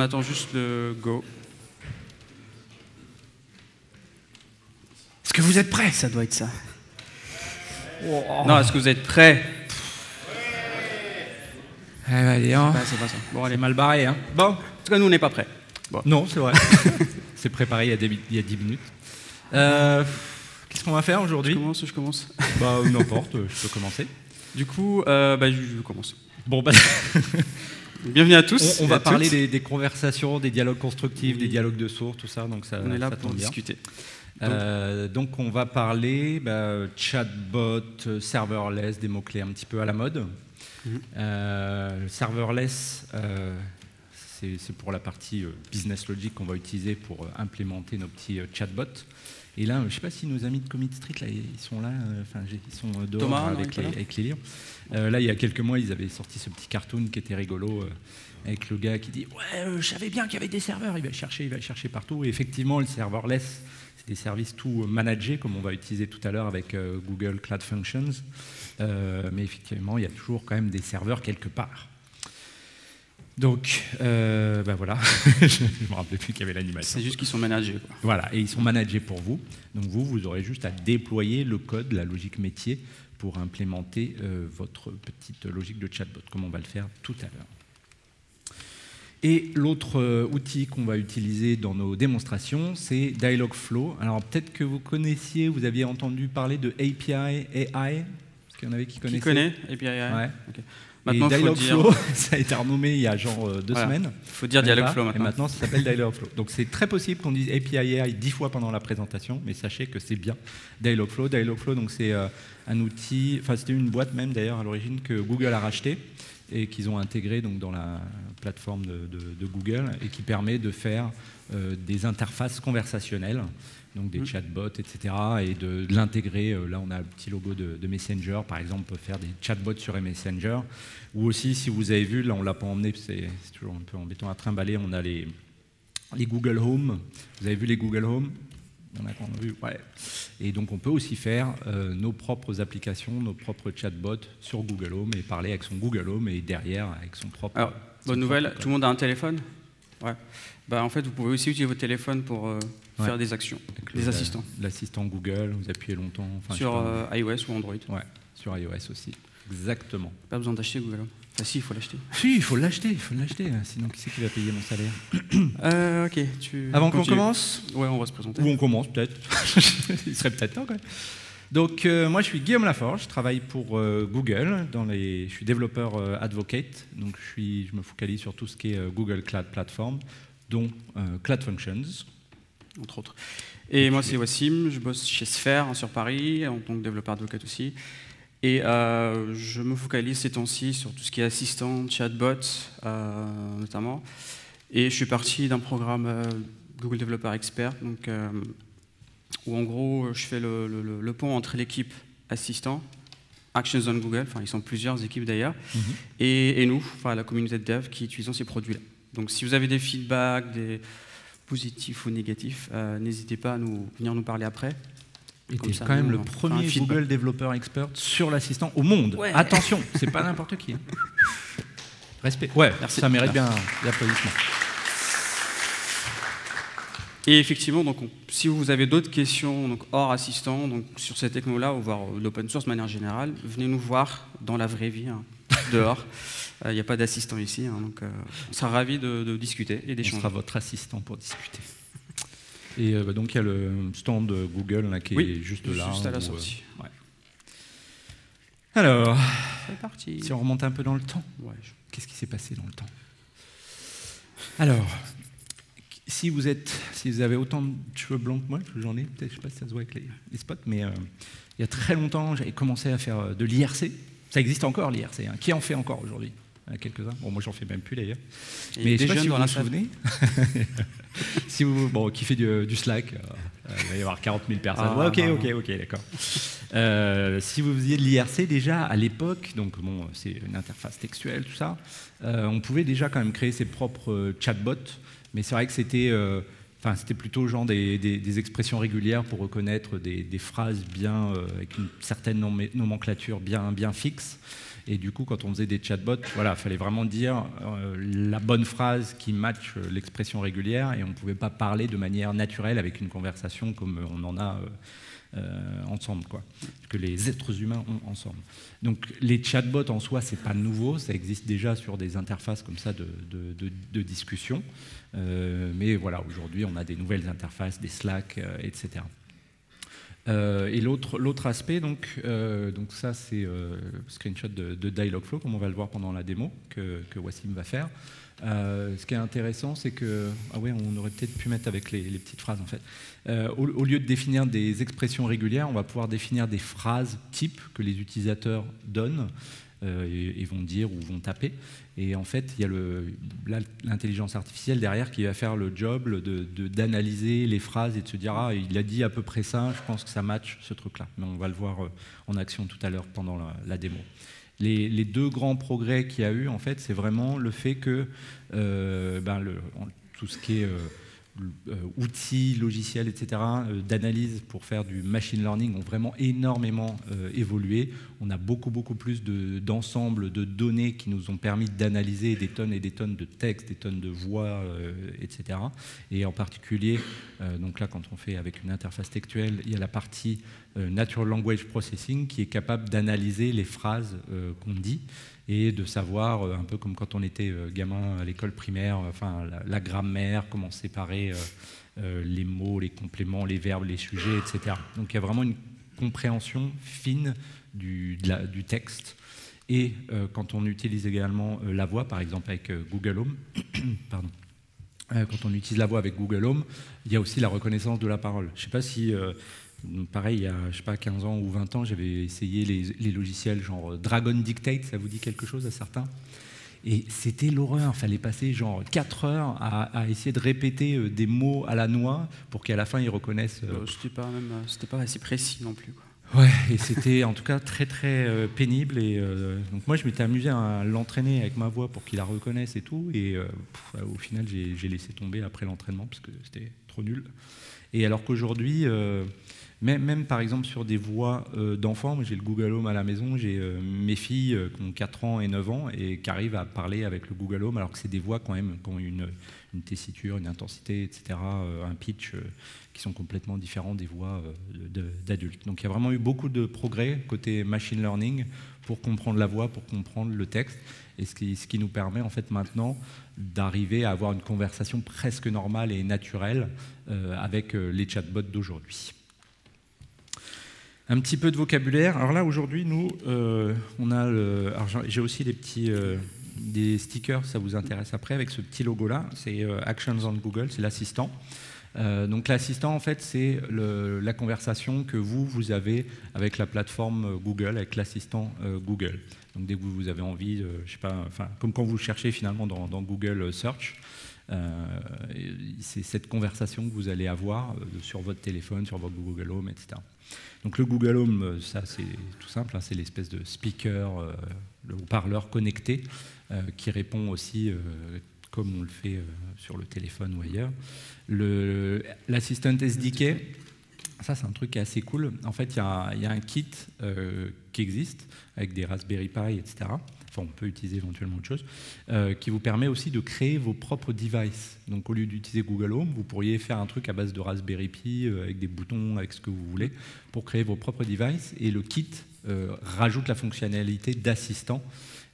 on attend juste le go. Est-ce que vous êtes prêts? Ça doit être ça. Oh. Non, est-ce que vous êtes prêts? Allez, hein. C'est pas ça. Bon, allez. C'est mal barré, hein. Bon, en tout cas, nous, on n'est pas prêts. Bon. Non, c'est vrai. C'est préparé il y a 10 minutes. Qu'est-ce qu'on va faire aujourd'hui? Je commence. Bah, n'importe, je peux commencer. Du coup, je commence. Bon, bah, bienvenue à tous. on va à parler toutes. des conversations, des dialogues constructifs, Oui. des dialogues de sourds, tout ça, donc ça, On est là ça pour tombe bien. discuter. Donc on va parler chatbot, serverless, des mots-clés un petit peu à la mode. Serverless, c'est pour la partie business logic qu'on va utiliser pour implémenter nos petits chatbots. Et là, je ne sais pas si nos amis de Commit Street, là, ils sont là, ils sont dehors Thomas, avec les livres. Là, il y a quelques mois, ils avaient sorti ce petit cartoon qui était rigolo, avec le gars qui dit « Ouais, je savais bien qu'il y avait des serveurs, il va chercher partout. » Et effectivement, le serverless, c'est des services tout managés, comme on va utiliser tout à l'heure avec Google Cloud Functions. Mais effectivement, il y a toujours quand même des serveurs quelque part. Donc, voilà, je ne me rappelais plus qu'il y avait l'animation. C'est juste qu'ils sont managés, quoi. Voilà, et ils sont managés pour vous. Donc vous aurez juste à déployer le code, la logique métier, pour implémenter votre petite logique de chatbot, comme on va le faire tout à l'heure. Et l'autre outil qu'on va utiliser dans nos démonstrations, c'est Dialogflow. Alors peut-être que vous connaissiez, vous aviez entendu parler de API AI. Est-ce qu'il y en avait qui connaissaient? Qui connaît API AI? Ouais. Okay. Et maintenant, Dialogflow, ça a été renommé il y a genre 2 semaines. Il faut dire Dialogflow maintenant. Et maintenant, ça s'appelle Dialogflow. Donc c'est très possible qu'on dise API AI 10 fois pendant la présentation, mais sachez que c'est bien Dialogflow. Dialogflow, donc c'est un outil, enfin c'était une boîte même d'ailleurs à l'origine que Google a racheté et qu'ils ont intégré donc dans la plateforme de Google et qui permet de faire des interfaces conversationnelles, donc des chatbots, etc. et de l'intégrer. Là, on a le petit logo de Messenger, par exemple, on peut faire des chatbots sur Messenger. Ou aussi, si vous avez vu, là, on ne l'a pas emmené, c'est toujours un peu embêtant à trimballer, on a les Google Home. Vous avez vu les Google Home? Il y en a qu'on a vu, ouais. Et donc, on peut aussi faire nos propres applications, nos propres chatbots sur Google Home et parler avec son Google Home et derrière avec son propre... Alors, bonne nouvelle, tout le monde a un téléphone? Ouais. En fait, vous pouvez aussi utiliser votre téléphone pour faire des actions, des assistants. L'assistant Google, vous appuyez longtemps. Sur iOS ou Android? Ouais, sur iOS aussi. Exactement. Pas besoin d'acheter Google Home. Enfin, si, il faut l'acheter. Si, il faut l'acheter, sinon qui c'est qui va payer mon salaire? Ok. Avant qu'on commence? Ouais, on va se présenter. Ou on commence peut-être. Il serait peut-être temps quand même. Donc moi je suis Guillaume Laforge, je travaille pour Google, je suis développeur advocate, donc je me focalise sur tout ce qui est Google Cloud Platform, dont Cloud Functions. Entre autres. Et moi c'est Wassim, je bosse chez Sphere sur Paris, en tant que développeur advocate aussi. Et je me focalise ces temps-ci sur tout ce qui est assistant, chatbot notamment. Et je suis parti d'un programme Google Developer Expert, donc, où en gros je fais le pont entre l'équipe assistant, Actions on Google, enfin ils sont plusieurs équipes d'ailleurs, et nous, enfin la communauté de dev qui utilisons ces produits-là. Donc si vous avez des feedbacks, des positifs ou négatifs, n'hésitez pas à venir nous parler après. Et tu es quand même le premier Google Developer Expert sur l'assistant au monde. Ouais. Attention, c'est pas n'importe qui. Hein. Respect. Ouais, merci. Ça mérite bien l'applaudissement. Et effectivement, donc, si vous avez d'autres questions donc, hors assistant, donc, sur ces technos-là, ou voire l'open source de manière générale, venez nous voir dans la vraie vie, hein, dehors. Il n'y a pas d'assistant ici, hein, donc on sera ravis de discuter et d'échanger. On sera votre assistant pour discuter. Et donc il y a le stand de Google là, qui est juste là. Juste à la sortie. Ouais. Alors, c'est parti. Si on remonte un peu dans le temps, qu'est-ce qui s'est passé dans le temps? Alors, si vous avez autant de cheveux blancs que moi, j'en ai, peut-être, je ne sais pas si ça se voit avec les spots, mais il y a très longtemps, j'avais commencé à faire de l'IRC. Ça existe encore l'IRC. Hein. Qui en fait encore aujourd'hui? Quelques-uns. Bon, moi, j'en fais même plus d'ailleurs. Mais je ne sais pas si vous vous souvenez. Si vous, qui fait du Slack, il va y avoir 40 000 personnes. Ok, d'accord. Si vous faisiez de l'IRC déjà à l'époque, donc bon, c'est une interface textuelle, tout ça, on pouvait déjà quand même créer ses propres chatbots, mais c'est vrai que c'était Enfin, c'était plutôt genre des expressions régulières pour reconnaître des phrases bien, avec une certaine nomenclature bien fixe. Et du coup, quand on faisait des chatbots, voilà, il fallait vraiment dire la bonne phrase qui matche l'expression régulière, et on ne pouvait pas parler de manière naturelle avec une conversation comme on en a ensemble, quoi, que les êtres humains ont ensemble. Donc les chatbots en soi, c'est pas nouveau, ça existe déjà sur des interfaces comme ça de discussion, mais voilà, aujourd'hui on a des nouvelles interfaces, des Slack, etc. Et l'autre aspect, donc ça c'est screenshot de Dialogflow, comme on va le voir pendant la démo que Wassim va faire. Ce qui est intéressant, c'est que... Ah oui, on aurait peut-être pu mettre avec les petites phrases, en fait. Au lieu de définir des expressions régulières, on va pouvoir définir des phrases types que les utilisateurs donnent et vont dire ou vont taper. Et en fait, il y a l'intelligence artificielle derrière qui va faire le job d'analyser les phrases et de se dire « Ah, il a dit à peu près ça, je pense que ça match ce truc-là ». Mais on va le voir en action tout à l'heure pendant la démo. Les deux grands progrès qu'il y a eu, en fait, c'est vraiment le fait que tout ce qui est outils, logiciels, etc., d'analyse pour faire du machine learning ont vraiment énormément évolué. On a beaucoup plus d'ensembles de données qui nous ont permis d'analyser des tonnes et des tonnes de textes, des tonnes de voix, etc. Et en particulier, donc là, quand on fait avec une interface textuelle, il y a la partie Natural Language Processing qui est capable d'analyser les phrases qu'on dit et de savoir, un peu comme quand on était gamin à l'école primaire, enfin la grammaire, comment séparer les mots, les compléments, les verbes, les sujets, etc. Donc il y a vraiment une compréhension fine du texte. Et quand on utilise également la voix, par exemple avec Google Home, pardon. Quand on utilise la voix avec Google Home, il y a aussi la reconnaissance de la parole. Je ne sais pas si... pareil, il y a, je sais pas, 15 ans ou 20 ans, j'avais essayé les logiciels genre Dragon Dictate, ça vous dit quelque chose à certains? Et c'était l'horreur, il fallait passer genre 4 heures à essayer de répéter des mots à la noix pour qu'à la fin ils reconnaissent... C'était pas assez précis non plus, quoi. Ouais, et c'était en tout cas très pénible. Et donc moi je m'étais amusé à l'entraîner avec ma voix pour qu'il la reconnaisse et tout. Et au final j'ai laissé tomber après l'entraînement parce que c'était trop nul. Et alors qu'aujourd'hui... Même par exemple sur des voix d'enfants, moi j'ai le Google Home à la maison, j'ai mes filles qui ont 4 ans et 9 ans et qui arrivent à parler avec le Google Home alors que c'est des voix quand même qui ont une tessiture, une intensité, etc., un pitch qui sont complètement différents des voix d'adultes. Donc il y a vraiment eu beaucoup de progrès côté machine learning pour comprendre la voix, pour comprendre le texte, et ce qui nous permet en fait maintenant d'arriver à avoir une conversation presque normale et naturelle avec les chatbots d'aujourd'hui. Un petit peu de vocabulaire. Alors là, aujourd'hui, nous, on a... alors j'ai aussi des stickers, ça vous intéresse après, avec ce petit logo-là. C'est Actions on Google, c'est l'assistant. Donc l'assistant, en fait, c'est la conversation que vous avez avec la plateforme Google, avec l'assistant Google. Donc dès que vous avez envie, je sais pas, enfin, comme quand vous cherchez finalement dans Google Search, c'est cette conversation que vous allez avoir sur votre téléphone, sur votre Google Home, etc. Donc le Google Home, ça c'est tout simple, hein, c'est l'espèce de speaker, le haut-parleur connecté qui répond aussi comme on le fait sur le téléphone ou ailleurs. L'assistant SDK, ça c'est un truc qui est assez cool. En fait, il y a un kit qui existe avec des Raspberry Pi, etc. Enfin, on peut utiliser éventuellement autre chose, qui vous permet aussi de créer vos propres devices. Donc au lieu d'utiliser Google Home, vous pourriez faire un truc à base de Raspberry Pi, avec des boutons, avec ce que vous voulez, pour créer vos propres devices. Et le kit rajoute la fonctionnalité d'assistant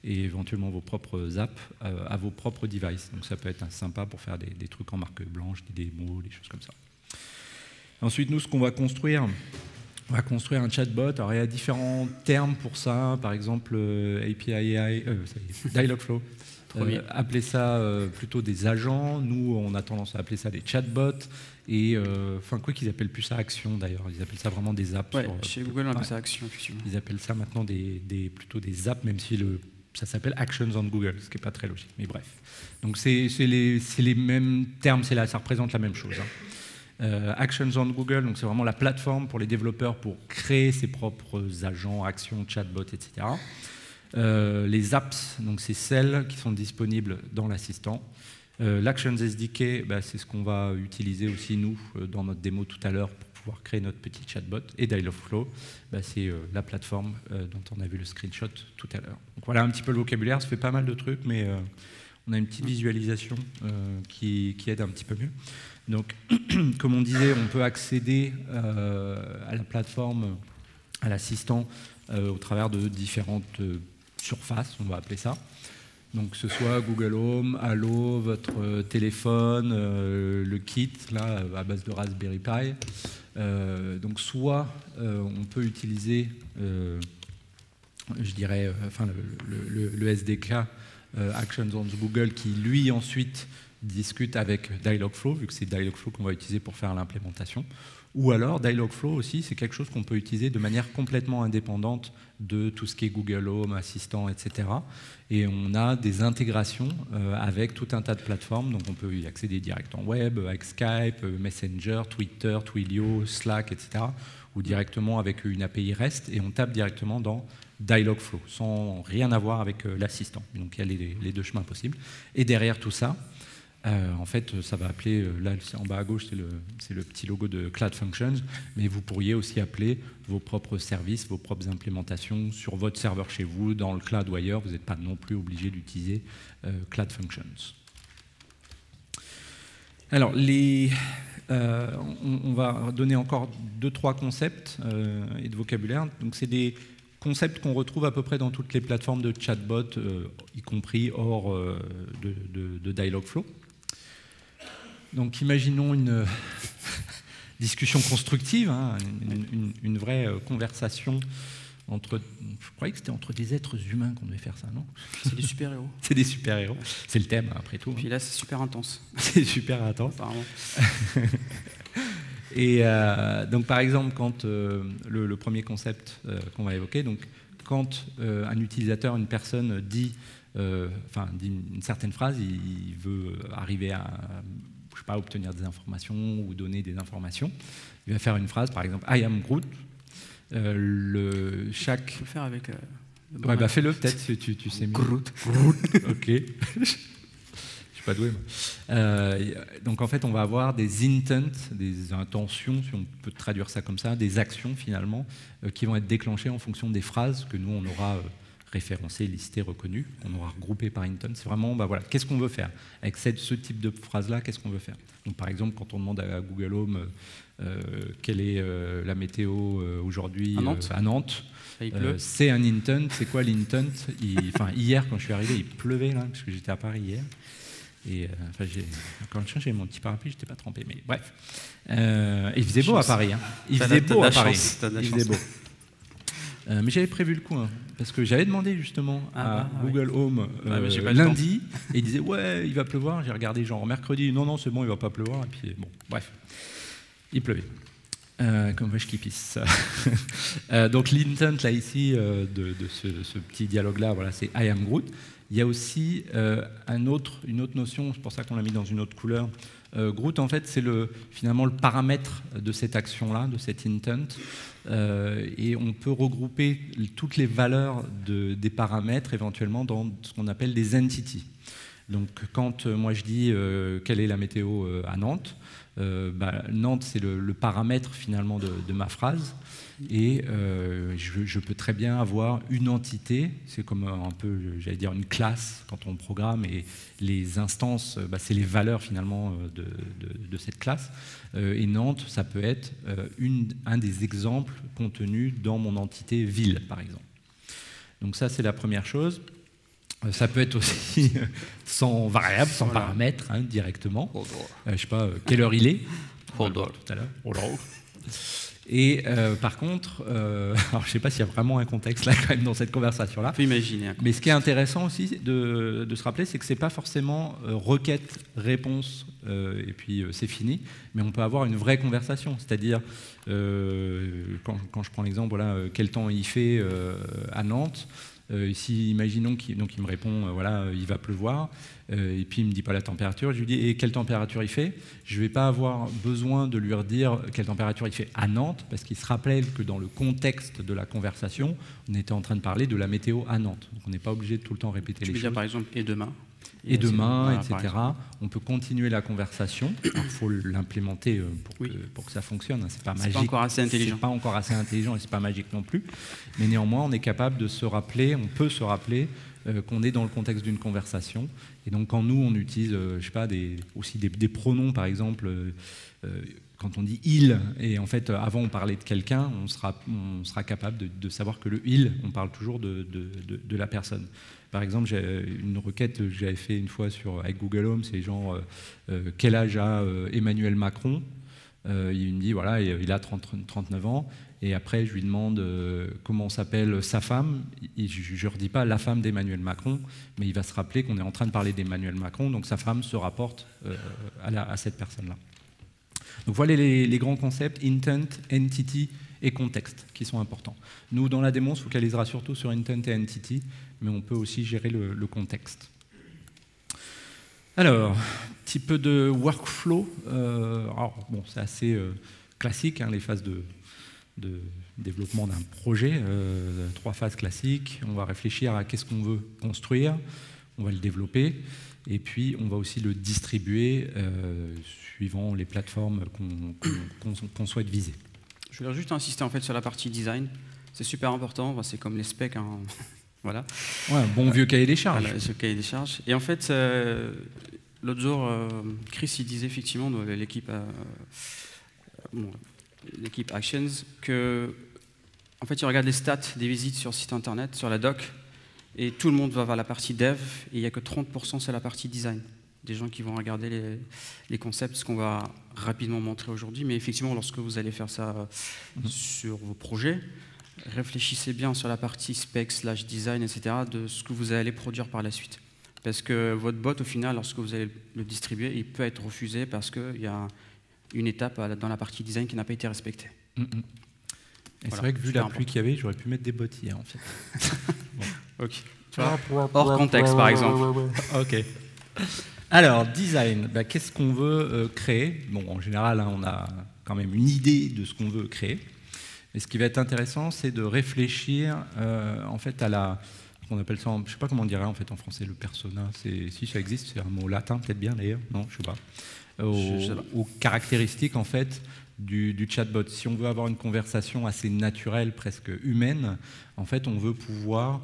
et éventuellement vos propres apps à vos propres devices. Donc ça peut être sympa pour faire des trucs en marque blanche, des démos, des choses comme ça. Ensuite, nous, ce qu'on va construire... On va construire un chatbot. Alors, il y a différents termes pour ça. Par exemple, API AI, Dialogflow. Appeler ça plutôt des agents. Nous, on a tendance à appeler ça des chatbots. Et enfin, quoi qu'ils appellent plus ça Action d'ailleurs. Ils appellent ça vraiment des apps. Ouais, chez Google, on appelle ça Action, effectivement. Ils appellent ça maintenant plutôt des apps, même si ça s'appelle Actions on Google, ce qui n'est pas très logique. Mais bref. Donc, c'est les mêmes termes. Ça représente la même chose. Hein. Actions on Google, donc c'est vraiment la plateforme pour les développeurs pour créer ses propres agents, actions, chatbots, etc. Les apps, donc c'est celles qui sont disponibles dans l'assistant. L'Actions SDK, c'est ce qu'on va utiliser aussi, nous, dans notre démo tout à l'heure, pour pouvoir créer notre petit chatbot. Et Dialogflow, c'est la plateforme dont on a vu le screenshot tout à l'heure. Donc voilà un petit peu le vocabulaire, ça fait pas mal de trucs, mais on a une petite visualisation qui aide un petit peu mieux. Donc, comme on disait, on peut accéder à la plateforme, à l'assistant, au travers de différentes surfaces, on va appeler ça. Donc, que ce soit Google Home, Allo, votre téléphone, le kit, là, à base de Raspberry Pi. Donc, soit on peut utiliser, je dirais, le SDK Actions on Google, qui lui ensuite discute avec Dialogflow, vu que c'est Dialogflow qu'on va utiliser pour faire l'implémentation. Ou alors, Dialogflow aussi, c'est quelque chose qu'on peut utiliser de manière complètement indépendante de tout ce qui est Google Home, Assistant, etc. Et on a des intégrations avec tout un tas de plateformes, donc on peut y accéder direct en web, avec Skype, Messenger, Twitter, Twilio, Slack, etc. Ou directement avec une API REST, et on tape directement dans Dialogflow, sans rien avoir avec l'assistant. Donc il y a les deux chemins possibles. Et derrière tout ça, en fait, ça va appeler, là en bas à gauche, c'est le petit logo de Cloud Functions, mais vous pourriez aussi appeler vos propres services, vos propres implémentations sur votre serveur chez vous, dans le cloud ou ailleurs. Vous n'êtes pas non plus obligé d'utiliser Cloud Functions. Alors, on va donner encore 2-3 concepts et de vocabulaire. Donc, c'est des concepts qu'on retrouve à peu près dans toutes les plateformes de chatbot, y compris hors de Dialogflow. Donc imaginons une discussion constructive, hein, une vraie conversation entre... Je croyais que c'était entre des êtres humains qu'on devait faire ça, non? C'est des super-héros. C'est des super-héros. C'est le thème, après tout. Puis là, c'est super intense. C'est super intense. Apparemment. Et donc par exemple, quand le premier concept qu'on va évoquer, donc quand un utilisateur, une personne dit une certaine phrase, il veut arriver à, je sais pas, obtenir des informations ou donner des informations, il va faire une phrase, par exemple, I am Groot. Tu peux le faire avec... ouais, fais-le peut-être, si tu sais mieux. Groot. Ok. Pas doué, donc en fait on va avoir des intents, des intentions, si on peut traduire ça comme ça, des actions finalement qui vont être déclenchées en fonction des phrases que nous on aura référencées, listées, reconnues, on aura regroupées par intent. C'est vraiment, voilà, qu'est-ce qu'on veut faire avec ce type de phrase là, qu'est-ce qu'on veut faire. Donc par exemple quand on demande à Google Home quelle est la météo aujourd'hui à Nantes, c'est un intent. C'est quoi l'intent? Hier quand je suis arrivé il pleuvait là, parce que j'étais à Paris hier. Et quand je cherchais mon petit parapluie, je n'étais pas trempé, mais bref. Il faisait beau à Paris. Hein. Il faisait beau à Paris. Il faisait beau. Mais j'avais prévu le coup, hein, parce que j'avais demandé justement à Google Home lundi, et il disait ouais, il va pleuvoir. J'ai regardé genre mercredi, non, c'est bon, il va pas pleuvoir. Et puis bon, bref, il pleuvait. Comme vache qui pisse. Donc l'intent là ici de ce petit dialogue là, voilà, c'est I am Groot. Il y a aussi une autre notion, c'est pour ça qu'on l'a mis dans une autre couleur. Groot, en fait, c'est finalement le paramètre de cette action-là, de cet intent. Et on peut regrouper toutes les valeurs des paramètres éventuellement dans ce qu'on appelle des entities. Donc quand moi je dis quelle est la météo à Nantes, Nantes c'est le paramètre finalement de ma phrase. Et je peux très bien avoir une entité, c'est comme un peu, j'allais dire, une classe quand on programme, et les instances, c'est les valeurs finalement de cette classe. Et Nantes, ça peut être un des exemples contenus dans mon entité ville, par exemple. Donc ça, c'est la première chose. Ça peut être aussi sans variable, sans paramètre, hein, directement. Je sais pas, quelle heure il est? Tout à l'heure. Et par contre, alors je ne sais pas s'il y a vraiment un contexte là quand même dans cette conversation-là. On peut imaginer. Mais ce qui est intéressant aussi de se rappeler, c'est que ce n'est pas forcément requête, réponse, et puis c'est fini, mais on peut avoir une vraie conversation. C'est-à-dire, quand je prends l'exemple, voilà, quel temps il fait à Nantes. Ici, imaginons qu'il me répond, voilà, il va pleuvoir, et puis il ne me dit pas la température. Je lui dis, et quelle température il fait? Je ne vais pas avoir besoin de lui redire quelle température il fait à Nantes, parce qu'il se rappelle que dans le contexte de la conversation, on était en train de parler de la météo à Nantes. Donc on n'est pas obligé de tout le temps répéter les choses. Je veux dire, par exemple, et demain? Et demain, voilà, etc., on peut continuer la conversation. Il faut l'implémenter pour que ça fonctionne. C'est pas magique. C'est pas encore assez intelligent. C'est pas encore assez intelligent et c'est pas magique non plus. Mais néanmoins, on est capable de se rappeler, on peut se rappeler qu'on est dans le contexte d'une conversation. Et donc, quand nous, on utilise, je sais pas, aussi des pronoms, par exemple, quand on dit « il », et en fait, avant, on parlait de quelqu'un, on sera capable de savoir que le « il », on parle toujours de la personne. Par exemple, j'ai une requête que j'avais fait une fois avec Google Home, c'est genre quel âge a Emmanuel Macron. Il me dit voilà, il a 39 ans. Et après, je lui demande comment s'appelle sa femme. Je ne redis pas la femme d'Emmanuel Macron, mais il va se rappeler qu'on est en train de parler d'Emmanuel Macron, donc sa femme se rapporte à cette personne-là. Donc voilà les grands concepts, intent, entity et contexte, qui sont importants. Nous, dans la démo, on se focalisera surtout sur intent et entity, mais on peut aussi gérer le contexte. Alors, un petit peu de workflow. Alors, bon, c'est assez classique, hein, les phases de développement d'un projet. 3 phases classiques. On va réfléchir à qu'est-ce qu'on veut construire, on va le développer, et puis on va aussi le distribuer suivant les plateformes qu'on souhaite viser. Je voulais juste insister en fait sur la partie design. C'est super important, c'est comme les specs. Hein. Voilà. Ouais, un bon vieux cahier des charges. Voilà, ce cahier des charges. Et en fait, l'autre jour, Chris il disait effectivement de l'équipe Actions que en fait, il regarde les stats des visites sur le site internet, sur la doc, et tout le monde va vers la partie dev, et il n'y a que 30% sur la partie design. Des gens qui vont regarder les concepts, ce qu'on va rapidement montrer aujourd'hui. Mais effectivement, lorsque vous allez faire ça sur vos projets, réfléchissez bien sur la partie spec / design, etc., de ce que vous allez produire par la suite. Parce que votre bot, au final, lorsque vous allez le distribuer, il peut être refusé parce qu'il y a une étape dans la partie design qui n'a pas été respectée. Et voilà, c'est vrai que vu la pluie qu'il y avait, j'aurais pu mettre des bottes hier, en fait. Bon. Ok. Tu vois, hors contexte, par exemple. Ok. Alors, design, qu'est-ce qu'on veut créer? Bon, en général, hein, on a quand même une idée de ce qu'on veut créer. Et ce qui va être intéressant, c'est de réfléchir en fait à on appelle ça, je ne sais pas comment on dirait en fait en français, le persona. Si ça existe, c'est un mot latin, peut-être bien d'ailleurs. Non, je ne sais pas. Aux caractéristiques en fait du chatbot. Si on veut avoir une conversation assez naturelle, presque humaine, en fait, on veut pouvoir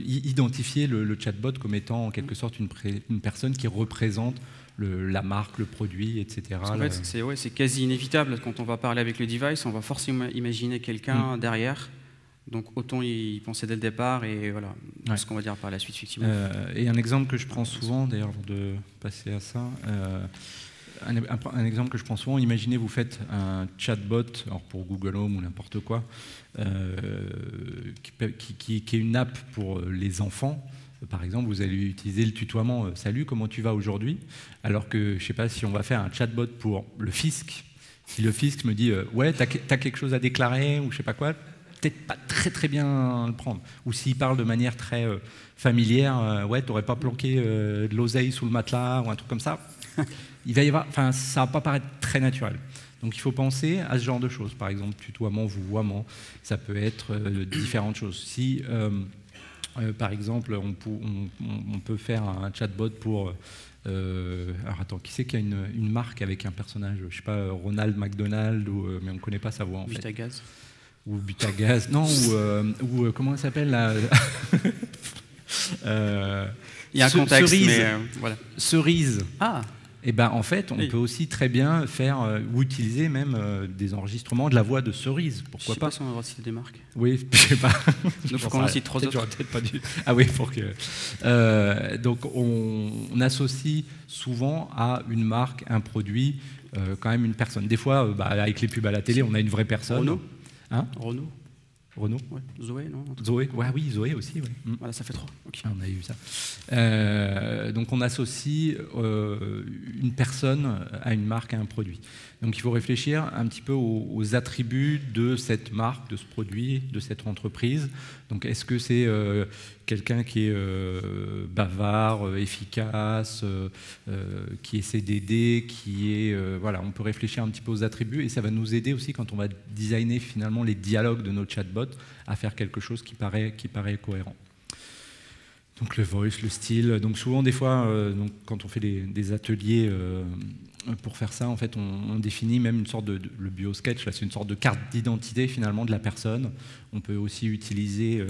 identifier le chatbot comme étant en quelque sorte une personne qui représente la marque, le produit, etc. En fait, c'est quasi inévitable. Quand on va parler avec le device, on va forcément imaginer quelqu'un derrière. Donc autant y penser dès le départ et voilà ce qu'on va dire par la suite, effectivement. Et un exemple que je prends souvent, d'ailleurs, avant de passer à ça, un exemple que je prends souvent, imaginez vous faites un chatbot, alors pour Google Home ou n'importe quoi, qui est une app pour les enfants. Par exemple, vous allez utiliser le tutoiement « Salut, comment tu vas aujourd'hui ?» Alors que, je ne sais pas, si on va faire un chatbot pour le fisc, si le fisc me dit « Ouais, t'as quelque chose à déclarer » ou je ne sais pas quoi, peut-être pas très bien le prendre. Ou s'il parle de manière très familière, « Ouais, t'aurais pas planqué de l'oseille sous le matelas » ou un truc comme ça. Il va y avoir, ça ne va pas paraître très naturel. Donc il faut penser à ce genre de choses. Par exemple, tutoiement, vouvoiement, ça peut être différentes choses. Si... par exemple, on peut faire un chatbot pour... alors attends, qui c'est qui a une marque avec un personnage, je sais pas, Ronald McDonald, mais on ne connaît pas sa voix en fait. Butagaz. Ou Butagaz, non, ou comment elle s'appelle là Il y a un contexte, Cerise. mais voilà. Cerise. Ah. Et ben en fait, on peut aussi très bien faire ou utiliser même des enregistrements de la voix de Cerise. Pourquoi pas? Je sais pas si on va citer des marques. Oui, je sais pas. Donc faut qu'on en cite 3 autres. Peut-être pas dû. Ah oui, pour que. Donc on associe souvent à une marque, un produit, quand même une personne. Des fois, avec les pubs à la télé, on a une vraie personne. Renault. Hein? Renault. Ouais. Zoé, non? Zoé, ouais, oui, Zoé aussi. Ouais. Voilà, ça fait 3. Okay. On a eu ça. Donc on associe une personne à une marque, à un produit. Donc il faut réfléchir un petit peu aux attributs de cette marque, de ce produit, de cette entreprise. Donc est-ce que c'est quelqu'un qui est bavard, efficace, qui essaie d'aider, qui est... voilà, on peut réfléchir un petit peu aux attributs et ça va nous aider aussi quand on va designer finalement les dialogues de nos chatbots à faire quelque chose qui paraît cohérent. Donc le voice, le style. Donc souvent, des fois, donc, quand on fait des ateliers pour faire ça, en fait, on définit même une sorte le bio-sketch, là, c'est une sorte de carte d'identité finalement de la personne. On peut aussi utiliser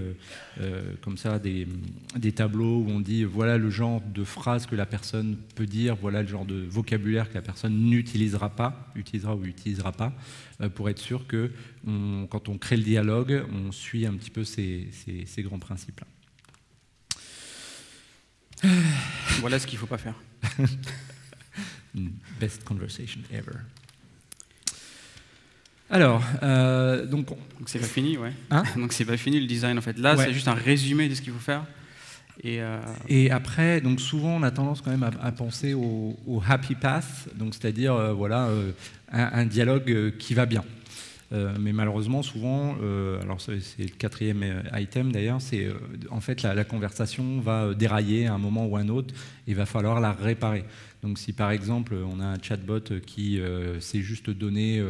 comme ça des tableaux où on dit voilà le genre de phrase que la personne peut dire, voilà le genre de vocabulaire que la personne n'utilisera pas, utilisera ou utilisera pas, pour être sûr que quand on crée le dialogue, on suit un petit peu ces grands principes-là. Voilà ce qu'il ne faut pas faire. Best conversation ever. Alors, donc c'est pas fini, ouais. Hein? Donc c'est pas fini le design en fait. Là, ouais. C'est juste un résumé de ce qu'il faut faire. Et après, donc souvent, on a tendance quand même à penser au happy path, donc c'est-à-dire voilà un dialogue qui va bien. Mais malheureusement, souvent, alors c'est le 4e item d'ailleurs, c'est en fait la conversation va dérailler à un moment ou à un autre et il va falloir la réparer. Donc si par exemple on a un chatbot qui sait juste donner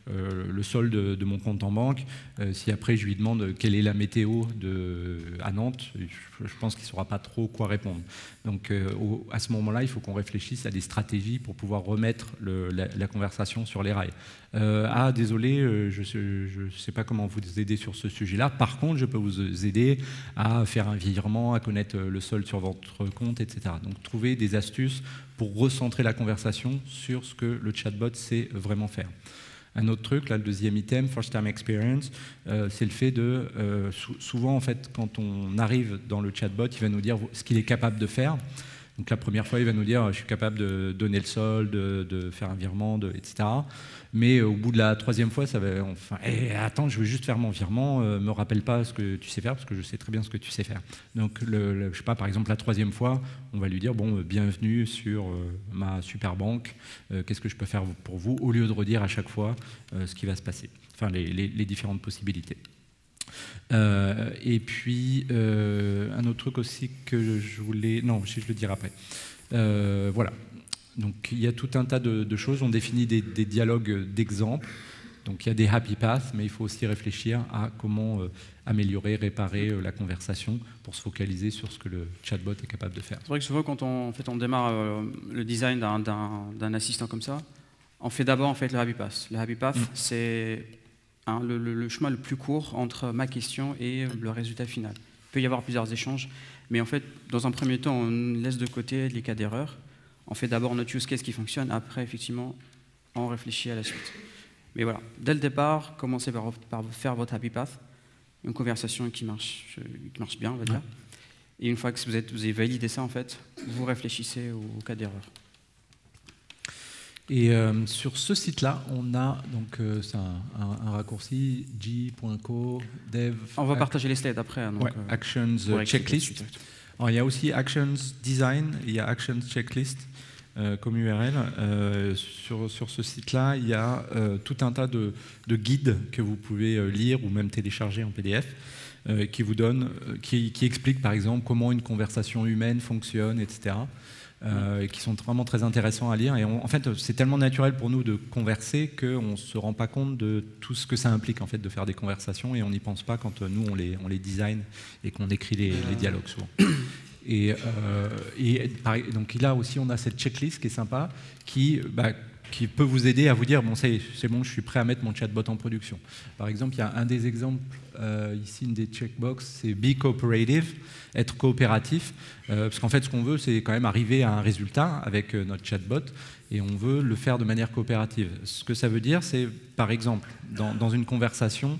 le solde de mon compte en banque, si après je lui demande quelle est la météo à Nantes, je pense qu'il ne saura pas trop quoi répondre. Donc à ce moment-là, il faut qu'on réfléchisse à des stratégies pour pouvoir remettre la conversation sur les rails. Ah désolé, je ne sais pas comment vous aider sur ce sujet-là. Par contre, je peux vous aider à faire un virement, à connaître le solde sur votre compte, etc. Donc trouver des astuces pour recentrer la conversation sur ce que le chatbot sait vraiment faire. Un autre truc, là, le 2e item, first time experience, c'est le fait de, souvent en fait, quand on arrive dans le chatbot, il va nous dire ce qu'il est capable de faire. Donc la première fois, il va nous dire je suis capable de donner le solde, de faire un virement, etc. Mais au bout de la 3e fois, ça va enfin attends, je veux juste faire mon virement, me rappelle pas ce que tu sais faire parce que je sais très bien ce que tu sais faire. Donc je sais pas, par exemple la 3e fois, on va lui dire bon bienvenue sur ma super banque, qu'est-ce que je peux faire pour vous, au lieu de redire à chaque fois ce qui va se passer. Enfin les différentes possibilités. Et puis un autre truc aussi que je voulais, non, je le dirai après. Voilà. Donc il y a tout un tas de choses. On définit des dialogues d'exemple. Donc il y a des happy paths, mais il faut aussi réfléchir à comment améliorer, réparer la conversation pour se focaliser sur ce que le chatbot est capable de faire. C'est vrai que souvent quand on démarre le design d'un assistant comme ça, on fait d'abord en fait le happy path. Le happy path, c'est le chemin le plus court entre ma question et le résultat final. Il peut y avoir plusieurs échanges, mais en fait, dans un premier temps, on laisse de côté les cas d'erreur. On fait d'abord notre use case qui fonctionne, après, effectivement, on réfléchit à la suite. Mais voilà, dès le départ, commencez par faire votre happy path, une conversation qui marche bien, on va dire. Et une fois que vous avez validé ça, en fait, vous réfléchissez au cas d'erreur. Et sur ce site-là, on a donc c'est un raccourci g.co dev. On va partager les slides après. Donc, actions checklist. Alors, il y a aussi actions design, il y a actions checklist comme URL. Sur ce site-là, il y a tout un tas de guides que vous pouvez lire ou même télécharger en PDF qui vous donnent, qui expliquent par exemple comment une conversation humaine fonctionne, etc. Qui sont vraiment très intéressants à lire. Et en fait, c'est tellement naturel pour nous de converser qu'on ne se rend pas compte de tout ce que ça implique en fait, de faire des conversations et on n'y pense pas quand nous, on les design et qu'on écrit les dialogues souvent. Et donc là aussi, on a cette checklist qui est sympa, qui peut vous aider à vous dire bon, c'est bon, je suis prêt à mettre mon chatbot en production. Par exemple, il y a un des exemples ici, une des checkbox, c'est be cooperative, être coopératif, parce qu'en fait, ce qu'on veut, c'est quand même arriver à un résultat avec notre chatbot, et on veut le faire de manière coopérative. Ce que ça veut dire, c'est, par exemple, dans une conversation,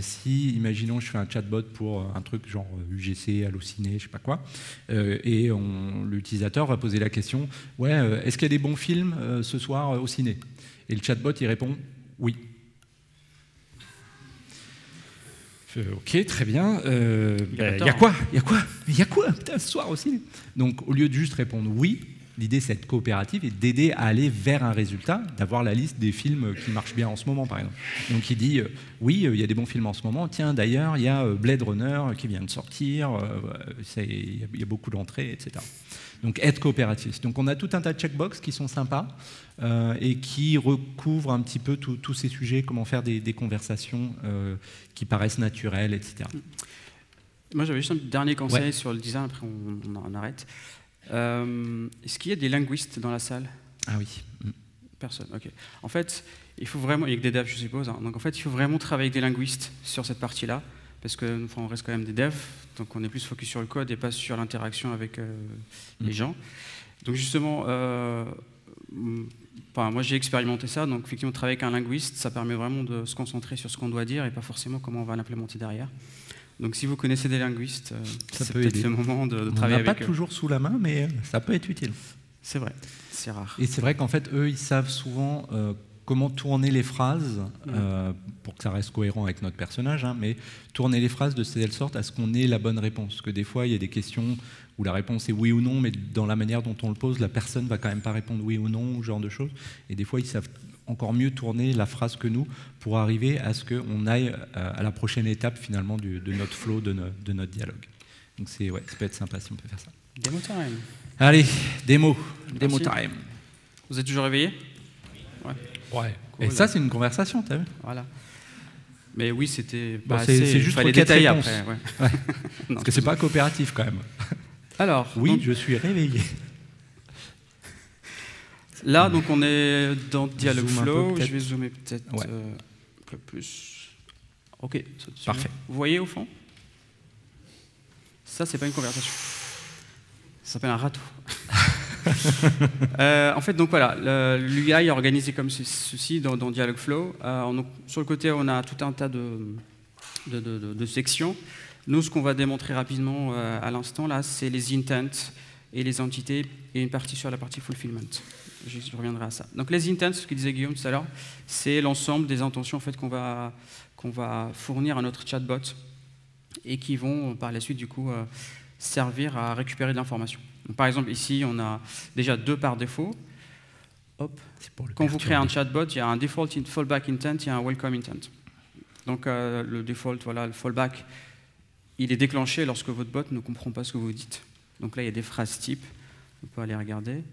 si, imaginons, je fais un chatbot pour un truc genre UGC, Allociné, je sais pas quoi, et l'utilisateur va poser la question, ouais, est-ce qu'il y a des bons films ce soir au ciné? Et le chatbot, il répond, oui. Ok, très bien. Il y a quoi? Il y a quoi putain, ce soir au ciné? Donc, au lieu de juste répondre oui, l'idée c'est d'être coopérative et d'aider à aller vers un résultat, d'avoir la liste des films qui marchent bien en ce moment, par exemple. Donc il dit oui, il y a des bons films en ce moment. Tiens, d'ailleurs, il y a Blade Runner qui vient de sortir. Il y a beaucoup d'entrées, etc. Donc être coopératif. Donc on a tout un tas de checkbox qui sont sympas et qui recouvrent un petit peu tous ces sujets, comment faire des conversations qui paraissent naturelles, etc. Moi, j'avais juste un dernier conseil Ouais. sur le design, après on arrête. Est-ce qu'il y a des linguistes dans la salle? Ah oui. Personne, ok. En fait, il faut vraiment, il y a que des devs, je suppose, hein. Donc en fait, il faut vraiment travailler avec des linguistes sur cette partie-là, parce que enfin, on reste quand même des devs, donc on est plus focus sur le code et pas sur l'interaction avec les gens. Donc justement, moi j'ai expérimenté ça, donc effectivement travailler avec un linguiste, ça permet vraiment de se concentrer sur ce qu'on doit dire et pas forcément comment on va l'implémenter derrière. Donc si vous connaissez des linguistes, c'est peut-être le moment de travailler avec eux. On n'a pas toujours sous la main, mais ça peut être utile. C'est vrai, c'est rare. Et c'est vrai qu'en fait, eux, ils savent souvent comment tourner les phrases pour que ça reste cohérent avec notre personnage, hein, mais tourner les phrases de telle sorte à ce qu'on ait la bonne réponse. Parce que des fois, il y a des questions où la réponse est oui ou non, mais dans la manière dont on le pose, la personne va quand même pas répondre oui ou non, ou ce genre de choses. Et des fois, ils savent encore mieux tourner la phrase que nous pour arriver à ce qu'on aille à la prochaine étape finalement de notre flow, de notre dialogue. Donc ça peut être sympa si on peut faire ça. Demo time. Allez, démo Merci. time. Vous êtes toujours réveillés? Ouais. Cool. Et ça, c'est une conversation, t'as vu? Voilà. Mais oui, c'était Bon, pas c'est assez. juste fallait requête détailler réponse. après. Ouais. Ouais. Non, Parce que c'est pas coopératif quand même. Alors, Oui, donc, je suis réveillé. là, donc on est dans Dialogflow. Peu, je vais zoomer peut-être Ouais. un peu plus. Ok, Parfait. Vous voyez au fond? Ça, c'est pas une conversation. Ça s'appelle un râteau. En fait, donc voilà, l'UI est organisé comme ceci dans Dialogflow. Donc, sur le côté, on a tout un tas de sections. Nous, ce qu'on va démontrer rapidement à l'instant, là, c'est les intents et les entités et une partie sur la partie fulfillment. Je reviendrai à ça. Donc, les intents, ce que disait Guillaume tout à l'heure, c'est l'ensemble des intentions en fait, qu'on va fournir à notre chatbot et qui vont, par la suite, du coup, servir à récupérer de l'information. Par exemple, ici, on a déjà 2 par défaut. Hop. Quand vous créez un chatbot, il y a un default fallback intent, il y a un welcome intent. Donc le default, voilà, le fallback, il est déclenché lorsque votre bot ne comprend pas ce que vous dites. Donc là, il y a des phrases types. On peut aller regarder.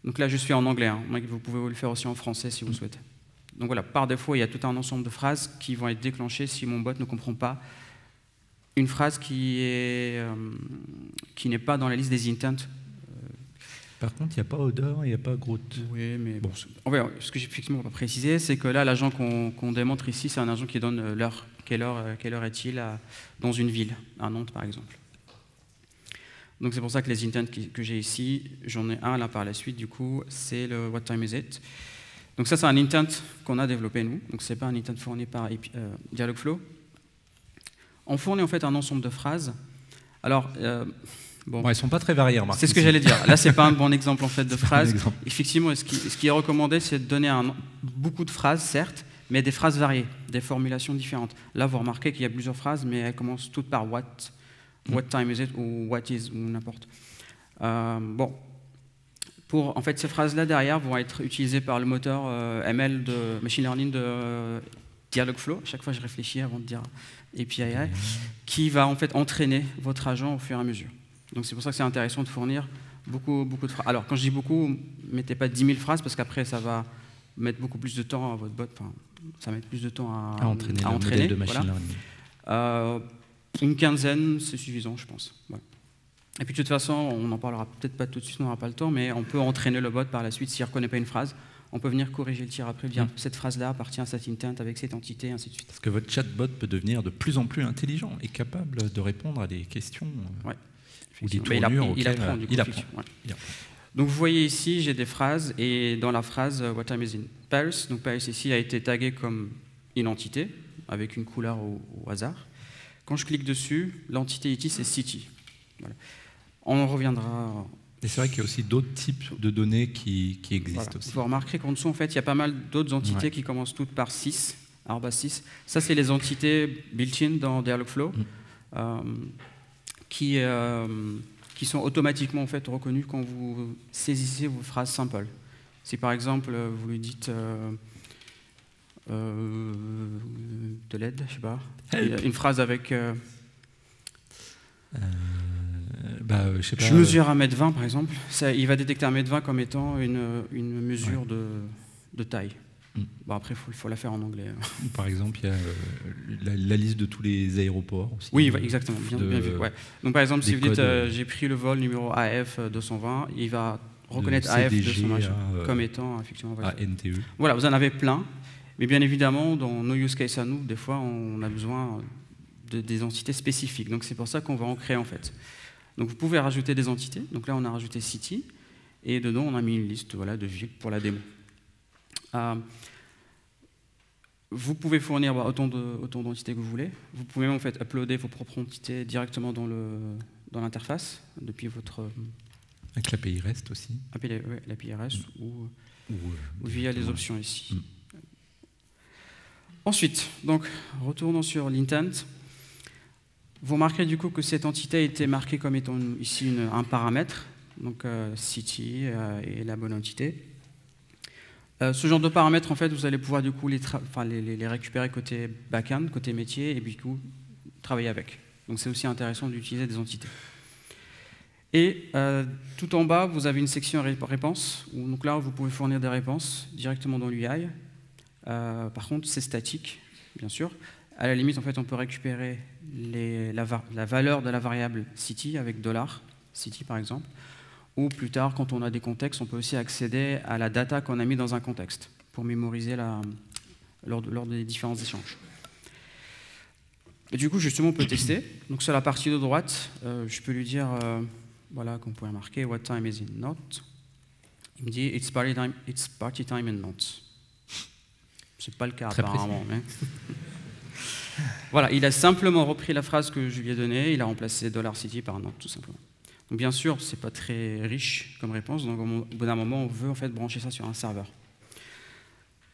Donc là, je suis en anglais. Hein. Vous pouvez le faire aussi en français si vous souhaitez. Donc voilà, par défaut, il y a tout un ensemble de phrases qui vont être déclenchées si mon bot ne comprend pas une phrase qui n'est pas dans la liste des intents. Par contre, il n'y a pas odeur, il n'y a pas Groot. Oui, mais bon. Ce que j'ai effectivement pas précisé, c'est que là, l'agent qu'on démontre ici, c'est un agent qui donne l'heure. Quelle heure est-il dans une ville, à Nantes par exemple. Donc c'est pour ça que les intents que j'ai ici, j'en ai un là par la suite, du coup, c'est le What time is it? Donc ça, c'est un intent qu'on a développé nous. Donc c'est pas un intent fourni par Dialogflow. On fournit en fait un ensemble de phrases. Alors, bon, elles ne sont pas très variées, remarque. C'est ce que j'allais dire. Là, c'est pas un bon exemple en fait de phrase. Effectivement, ce qui est recommandé, c'est de donner beaucoup de phrases, certes, mais des phrases variées, des formulations différentes. Là, vous remarquez qu'il y a plusieurs phrases, mais elles commencent toutes par what time is it ou what is ou n'importe. Bon, en fait, ces phrases-là derrière vont être utilisées par le moteur ML de machine learning de Dialogflow. À chaque fois, je réfléchis avant de dire API, qui va en fait entraîner votre agent au fur et à mesure. Donc c'est pour ça que c'est intéressant de fournir beaucoup de phrases. Alors quand je dis beaucoup, mettez pas 10 000 phrases parce qu'après ça va mettre beaucoup plus de temps à votre bot. Enfin, ça va mettre plus de temps à entraîner. Le modèle de machine learning. Une quinzaine, c'est suffisant, je pense. Ouais. Et puis de toute façon, on n'en parlera peut-être pas tout de suite, on n'aura pas le temps, mais on peut entraîner le bot par la suite s'il ne reconnaît pas une phrase. On peut venir corriger le tir après, dire cette phrase-là appartient à cette intent avec cette entité, et ainsi de suite. Parce que votre chatbot peut devenir de plus en plus intelligent et capable de répondre à des questions ou des tournures il apprend. Donc vous voyez ici, j'ai des phrases, et dans la phrase What time is in Paris, donc Paris ici a été tagué comme une entité, avec une couleur au hasard. Quand je clique dessus, l'entité ici, c'est city. Voilà. On en reviendra. Et c'est vrai qu'il y a aussi d'autres types de données qui existent aussi. Vous remarquerez qu'en dessous, en fait, il y a pas mal d'autres entités qui commencent toutes par 6, arroba 6. Ça, c'est les entités built-in dans Dialogflow, qui sont automatiquement en fait, reconnues quand vous saisissez vos phrases simples. Si par exemple, vous lui dites de l'aide, je sais pas, une phrase avec... je sais pas, je mesure 1,20 m par exemple, il va détecter 1,20 m comme étant une mesure de taille. Bon, après, il faut la faire en anglais. Par exemple, il y a la liste de tous les aéroports aussi. Oui, exactement, bien vu. Ouais. Donc par exemple, si vous dites j'ai pris le vol numéro AF 220, il va reconnaître AF 220 comme étant effectivement. NTE. Voilà, vous en avez plein, mais bien évidemment, dans nos use cases à nous, des fois, on a besoin des entités spécifiques. Donc c'est pour ça qu'on va en créer en fait. Donc vous pouvez rajouter des entités. Donc là, on a rajouté City, et dedans, on a mis une liste de villes pour la démo. Vous pouvez fournir autant d'entités que vous voulez. Vous pouvez même en fait uploader vos propres entités directement dans l'interface depuis votre. Avec l'API REST aussi. L'API REST ou via les options ici. Ensuite, donc retournons sur l'intent. Vous remarquerez du coup que cette entité a été marquée comme étant ici un paramètre, donc city et la bonne entité. Ce genre de paramètres, en fait, vous allez pouvoir du coup les récupérer côté back-end, côté métier, et du coup travailler avec. Donc c'est aussi intéressant d'utiliser des entités. Et tout en bas, vous avez une section réponses. Donc là, vous pouvez fournir des réponses directement dans l'UI. Par contre, c'est statique, bien sûr. À la limite, en fait, on peut récupérer la valeur de la variable city avec $city par exemple. Ou plus tard, quand on a des contextes, on peut aussi accéder à la data qu'on a mis dans un contexte pour mémoriser lors des différents échanges. Et du coup, justement, on peut tester. Donc sur la partie de droite, je peux lui dire, voilà, qu'on pourrait marquer what time is it not. Il me dit it's party time and not. C'est pas le cas très apparemment. Mais... voilà, il a simplement repris la phrase que je lui ai donnée, il a remplacé $city par not, tout simplement. Donc bien sûr, ce n'est pas très riche comme réponse, donc au bout d'un moment, on veut en fait brancher ça sur un serveur.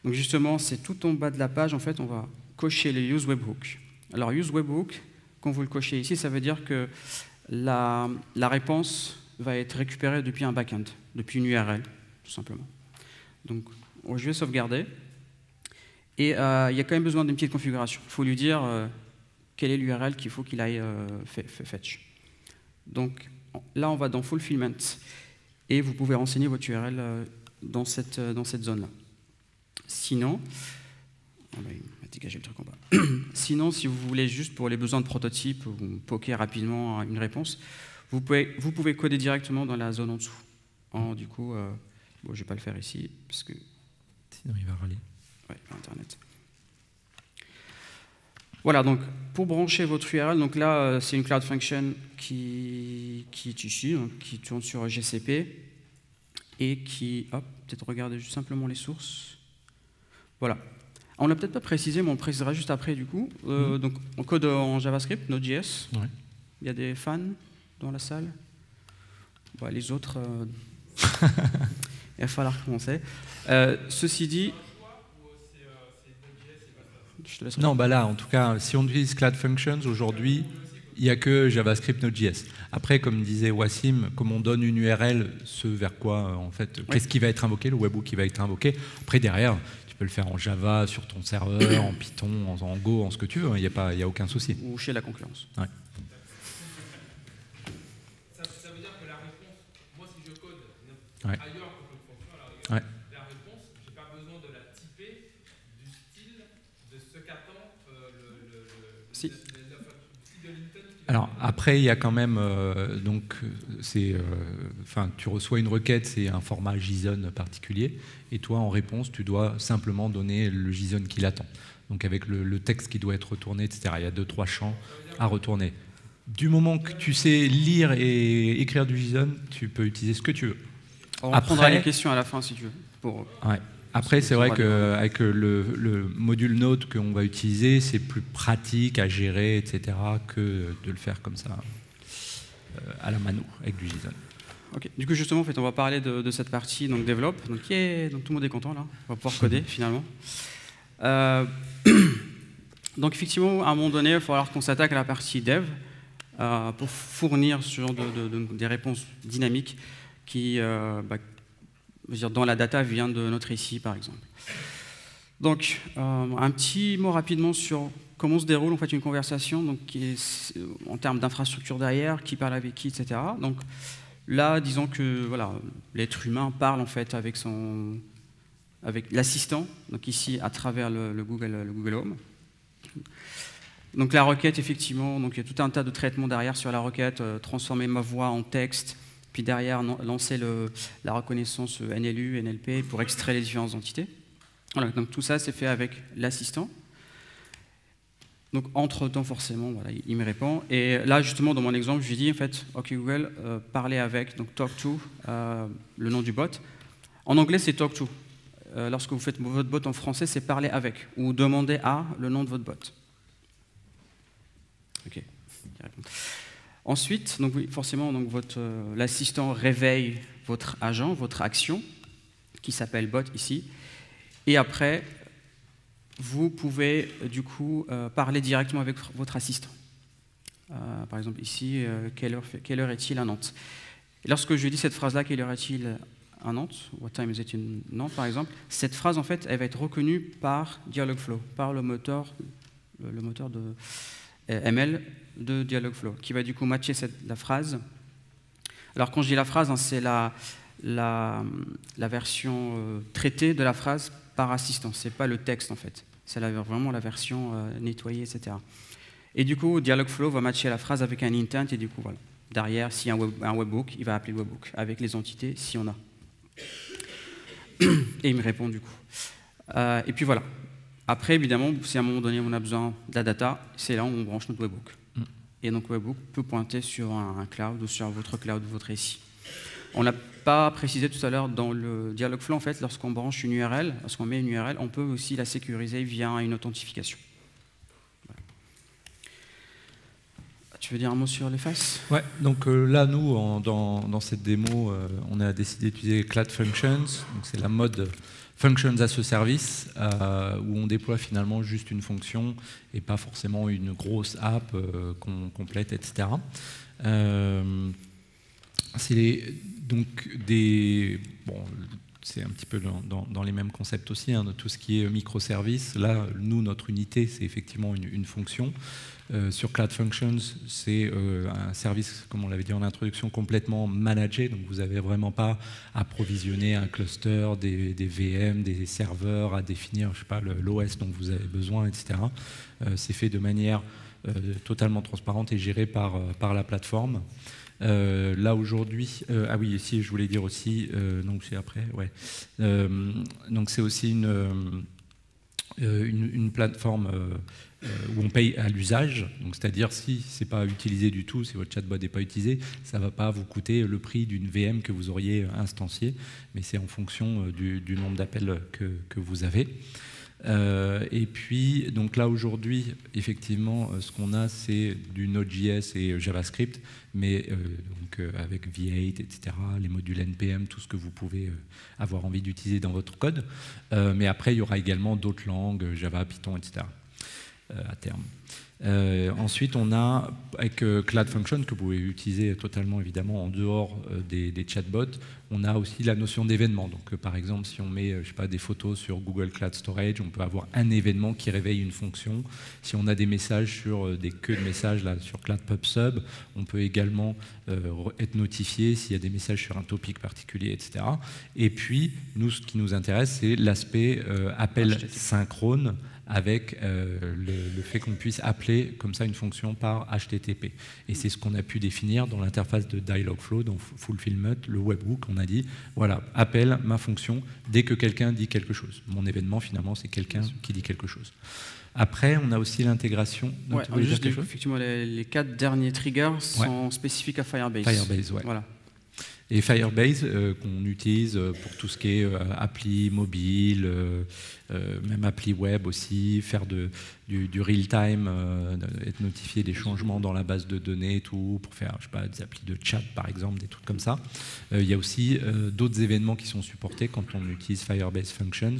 Donc justement, c'est tout en bas de la page, en fait, on va cocher le use webhook. Alors use webhook, quand vous le cochez ici, ça veut dire que la réponse va être récupérée depuis un backend, depuis une URL, tout simplement. Donc je vais sauvegarder. Et il y a quand même besoin d'une petite configuration. Il faut lui dire quelle est l'URL qu'il faut qu'il aille fetch. Donc là, on va dans Fulfillment et vous pouvez renseigner votre URL dans cette zone-là. Sinon, il m'a dégagé le truc en bas. Sinon, si vous voulez juste pour les besoins de prototype ou poker rapidement une réponse, vous pouvez coder directement dans la zone en dessous. Du coup, bon, je ne vais pas le faire ici parce que sinon il va râler. Ouais, Internet. Voilà, donc pour brancher votre URL, donc là c'est une Cloud Function qui est ici, hein, qui tourne sur GCP et qui, peut-être regarder juste simplement les sources. Voilà. On l'a peut-être pas précisé, mais on le précisera juste après du coup. Donc on code en JavaScript, Node.js. Ouais. Il y a des fans dans la salle. Bon, les autres, il va falloir commencer. Ceci dit. Non, là, en tout cas, si on utilise Cloud Functions, aujourd'hui, il n'y a que JavaScript Node.js. Après, comme disait Wassim, comme on donne une URL, ce vers quoi, en fait, qu'est-ce qui va être invoqué, le webhook qui va être invoqué. Après, derrière, tu peux le faire en Java, sur ton serveur, en Python, en Go, en ce que tu veux, il n'y a aucun souci. Ou chez la concurrence. Ouais. Ça veut dire que la réponse, moi, si je code ailleurs que Cloud Function, ouais. la réponse, je n'ai pas besoin de la typer du style de ce qu'attend le si. Alors après, il y a quand même tu reçois une requête, c'est un format JSON particulier, et toi en réponse, tu dois simplement donner le JSON qu'il attend. Donc avec le texte qui doit être retourné, etc. Il y a 2-3 champs à retourner. Du moment que tu sais lire et écrire du JSON, tu peux utiliser ce que tu veux. On reprendra les questions à la fin si tu veux. Ouais. Après, c'est vrai qu'avec le module Node qu'on va utiliser, c'est plus pratique à gérer, etc., que de le faire comme ça, à la mano, avec du JSON. Ok. Du coup, justement, en fait, on va parler de cette partie, donc develop. Donc tout le monde est content, là. On va pouvoir coder, finalement. Donc, effectivement, à un moment donné, il va falloir qu'on s'attaque à la partie dev pour fournir ce genre des réponses dynamiques qui... dans la data vient de notre ici, par exemple. Donc, un petit mot rapidement sur comment se déroule en fait une conversation, donc en termes d'infrastructure derrière, qui parle avec qui, etc. Donc là, disons que voilà, l'être humain parle en fait avec avec l'assistant, donc ici à travers le Google Home. Donc la requête, effectivement, donc il y a tout un tas de traitements derrière sur la requête, transformer ma voix en texte, puis derrière lancer la reconnaissance NLU, NLP pour extraire les différentes entités. Voilà, donc tout ça c'est fait avec l'assistant. Donc entre-temps, forcément, voilà, il me répond. Et là, justement, dans mon exemple, je lui dis, en fait, OK Google, parlez avec, donc talk to, le nom du bot. En anglais, c'est talk to. Lorsque vous faites votre bot en français, c'est parler avec, ou demander à le nom de votre bot. OK. Ensuite, donc oui, forcément, donc l'assistant réveille votre agent, votre action, qui s'appelle bot ici. Et après, vous pouvez du coup parler directement avec votre assistant. Par exemple ici, quelle heure est-il à Nantes? Et lorsque je dis cette phrase-là, quelle heure est-il à Nantes, what time is it in Nantes par exemple, cette phrase en fait, elle va être reconnue par Dialogflow, par le moteur de ML de Dialogflow, qui va du coup matcher la phrase. Alors quand je dis la phrase, hein, c'est la version traitée de la phrase par assistant, c'est pas le texte en fait, c'est vraiment la version nettoyée, etc. Et du coup, Dialogflow va matcher la phrase avec un intent, et du coup, voilà. Derrière, s'il y a un webhook, il va appeler le webhook avec les entités, si on a. Et il me répond du coup. Et puis voilà. Après, évidemment, si à un moment donné on a besoin de la data, c'est là où on branche notre webhook. Et donc, webhook peut pointer sur un cloud ou sur votre cloud ou votre SI. On l'a pas précisé tout à l'heure dans le Dialogflow, en fait, lorsqu'on branche une URL, lorsqu'on met une URL, on peut aussi la sécuriser via une authentification. Voilà. Tu veux dire un mot sur les faces? Ouais, donc là, nous, dans cette démo, on a décidé d'utiliser Cloud Functions, donc c'est la mode Functions as a Service, où on déploie finalement juste une fonction et pas forcément une grosse app qu'on complète, etc. C'est donc bon, c'est un petit peu dans les mêmes concepts aussi, hein, de tout ce qui est microservices. Là, nous, notre unité, c'est effectivement une fonction. Sur Cloud Functions, c'est un service, comme on l'avait dit en introduction, complètement managé. Donc, vous n'avez vraiment pas à provisionner un cluster, des VM, des serveurs, à définir, je sais pas, l'OS dont vous avez besoin, etc. C'est fait de manière totalement transparente et géré par la plateforme. Là aujourd'hui, ah oui, ici je voulais dire aussi, donc c'est après, ouais. Donc c'est aussi une plateforme où on paye à l'usage, donc c'est-à-dire si c'est pas utilisé du tout, si votre chatbot n'est pas utilisé, ça va pas vous coûter le prix d'une VM que vous auriez instanciée, mais c'est en fonction du nombre d'appels que vous avez. Et puis, donc là aujourd'hui, effectivement, ce qu'on a, c'est du Node.js et JavaScript, mais avec V8, etc., les modules NPM, tout ce que vous pouvez avoir envie d'utiliser dans votre code. Mais après, il y aura également d'autres langues, Java, Python, etc., à terme. Ensuite, on a, avec Cloud Function, que vous pouvez utiliser totalement évidemment en dehors des chatbots, on a aussi la notion d'événement. Donc, par exemple, si on met je sais pas, des photos sur Google Cloud Storage, on peut avoir un événement qui réveille une fonction. Si on a des messages sur des queues de messages là, sur Cloud PubSub, on peut également être notifié s'il y a des messages sur un topic particulier, etc. Et puis, nous, ce qui nous intéresse, c'est l'aspect appel synchrone, avec le fait qu'on puisse appeler comme ça une fonction par HTTP. Et c'est ce qu'on a pu définir dans l'interface de Dialogflow, dans Fulfillment, le webhook. On a dit, voilà, appelle ma fonction dès que quelqu'un dit quelque chose. Mon événement, finalement, c'est quelqu'un qui dit quelque chose. Après, on a aussi l'intégration. Ouais, juste effectivement, les 4 derniers triggers sont spécifiques à Firebase. Firebase, ouais. Voilà. Et Firebase, qu'on utilise pour tout ce qui est appli mobile, même appli web aussi, faire du real-time, être notifié des changements dans la base de données, tout, pour faire, je sais pas, des applis de chat par exemple, des trucs comme ça. Il y a aussi d'autres événements qui sont supportés quand on utilise Firebase Functions.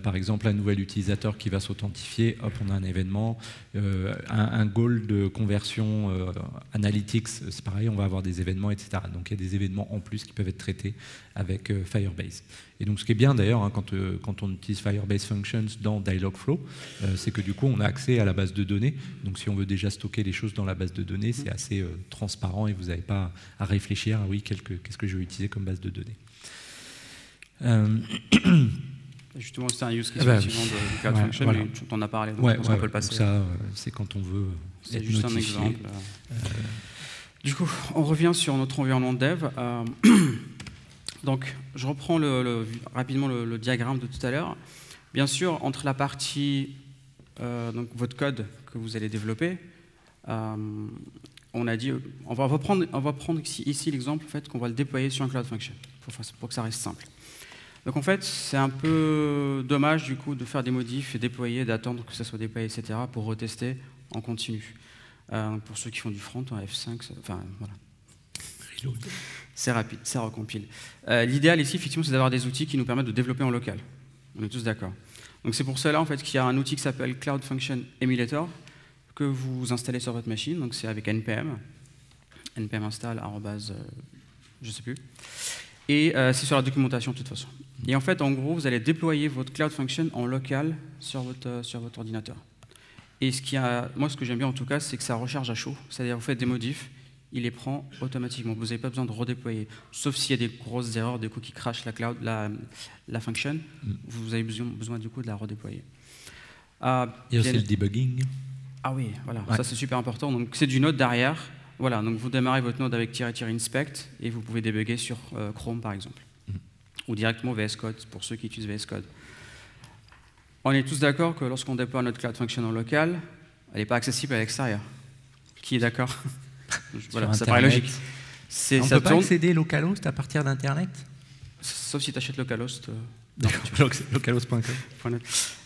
Par exemple, un nouvel utilisateur qui va s'authentifier, hop, on a un événement. Un goal de conversion analytics, c'est pareil, on va avoir des événements, etc. Donc il y a des événements en plus qui peuvent être traités avec Firebase. Et donc ce qui est bien d'ailleurs, hein, quand on utilise Firebase Functions dans Dialogflow, c'est que du coup on a accès à la base de données. Donc si on veut déjà stocker les choses dans la base de données, c'est assez transparent et vous n'avez pas à réfléchir à oui, qu'est-ce que je vais utiliser comme base de données. Justement, c'est un use case bah, effectivement de Cloud Function, voilà. mais on en a parlé, donc Ouais, je pense qu'on peut le passer. donc ça, c'est quand on veut C'est être juste notifié. un exemple. Du coup, on revient sur notre environnement de dev. Donc, je reprends rapidement le diagramme de tout à l'heure. Bien sûr, entre la partie, donc votre code que vous allez développer, on a dit, on va prendre ici l'exemple en fait, qu'on va le déployer sur un Cloud Function, pour que ça reste simple. Donc en fait, c'est un peu dommage du coup de faire des modifs et déployer, d'attendre que ça soit déployé, etc. pour retester en continu. Pour ceux qui font du front, en F5, enfin voilà. C'est rapide, ça recompile. L'idéal ici, effectivement, c'est d'avoir des outils qui nous permettent de développer en local. On est tous d'accord. Donc c'est pour cela en fait qu'il y a un outil qui s'appelle Cloud Function Emulator que vous installez sur votre machine. Donc c'est avec npm install je sais plus. Et c'est sur la documentation de toute façon. Et en fait, en gros, vous allez déployer votre Cloud Function en local sur votre ordinateur. Et moi, ce que j'aime bien en tout cas, c'est que ça recharge à chaud. C'est-à-dire, vous faites des modifs, il les prend automatiquement. Vous n'avez pas besoin de redéployer. Sauf s'il y a des grosses erreurs, du coup, qui crashent la function, vous avez besoin du coup de la redéployer. Il y a aussi le debugging. Ah oui, voilà, ouais. Ça c'est super important. Donc c'est du Node derrière. Voilà, donc vous démarrez votre Node avec --inspect et vous pouvez débugger sur Chrome par exemple. Ou directement VS Code pour ceux qui utilisent VS Code. On est tous d'accord que lorsqu'on déploie notre Cloud Function en local, elle n'est pas accessible à l'extérieur. Qui est d'accord? Voilà, ça paraît logique. On ne peut pas accéder localhost à partir d'Internet? Sauf si tu achètes localhost. Localhost.com.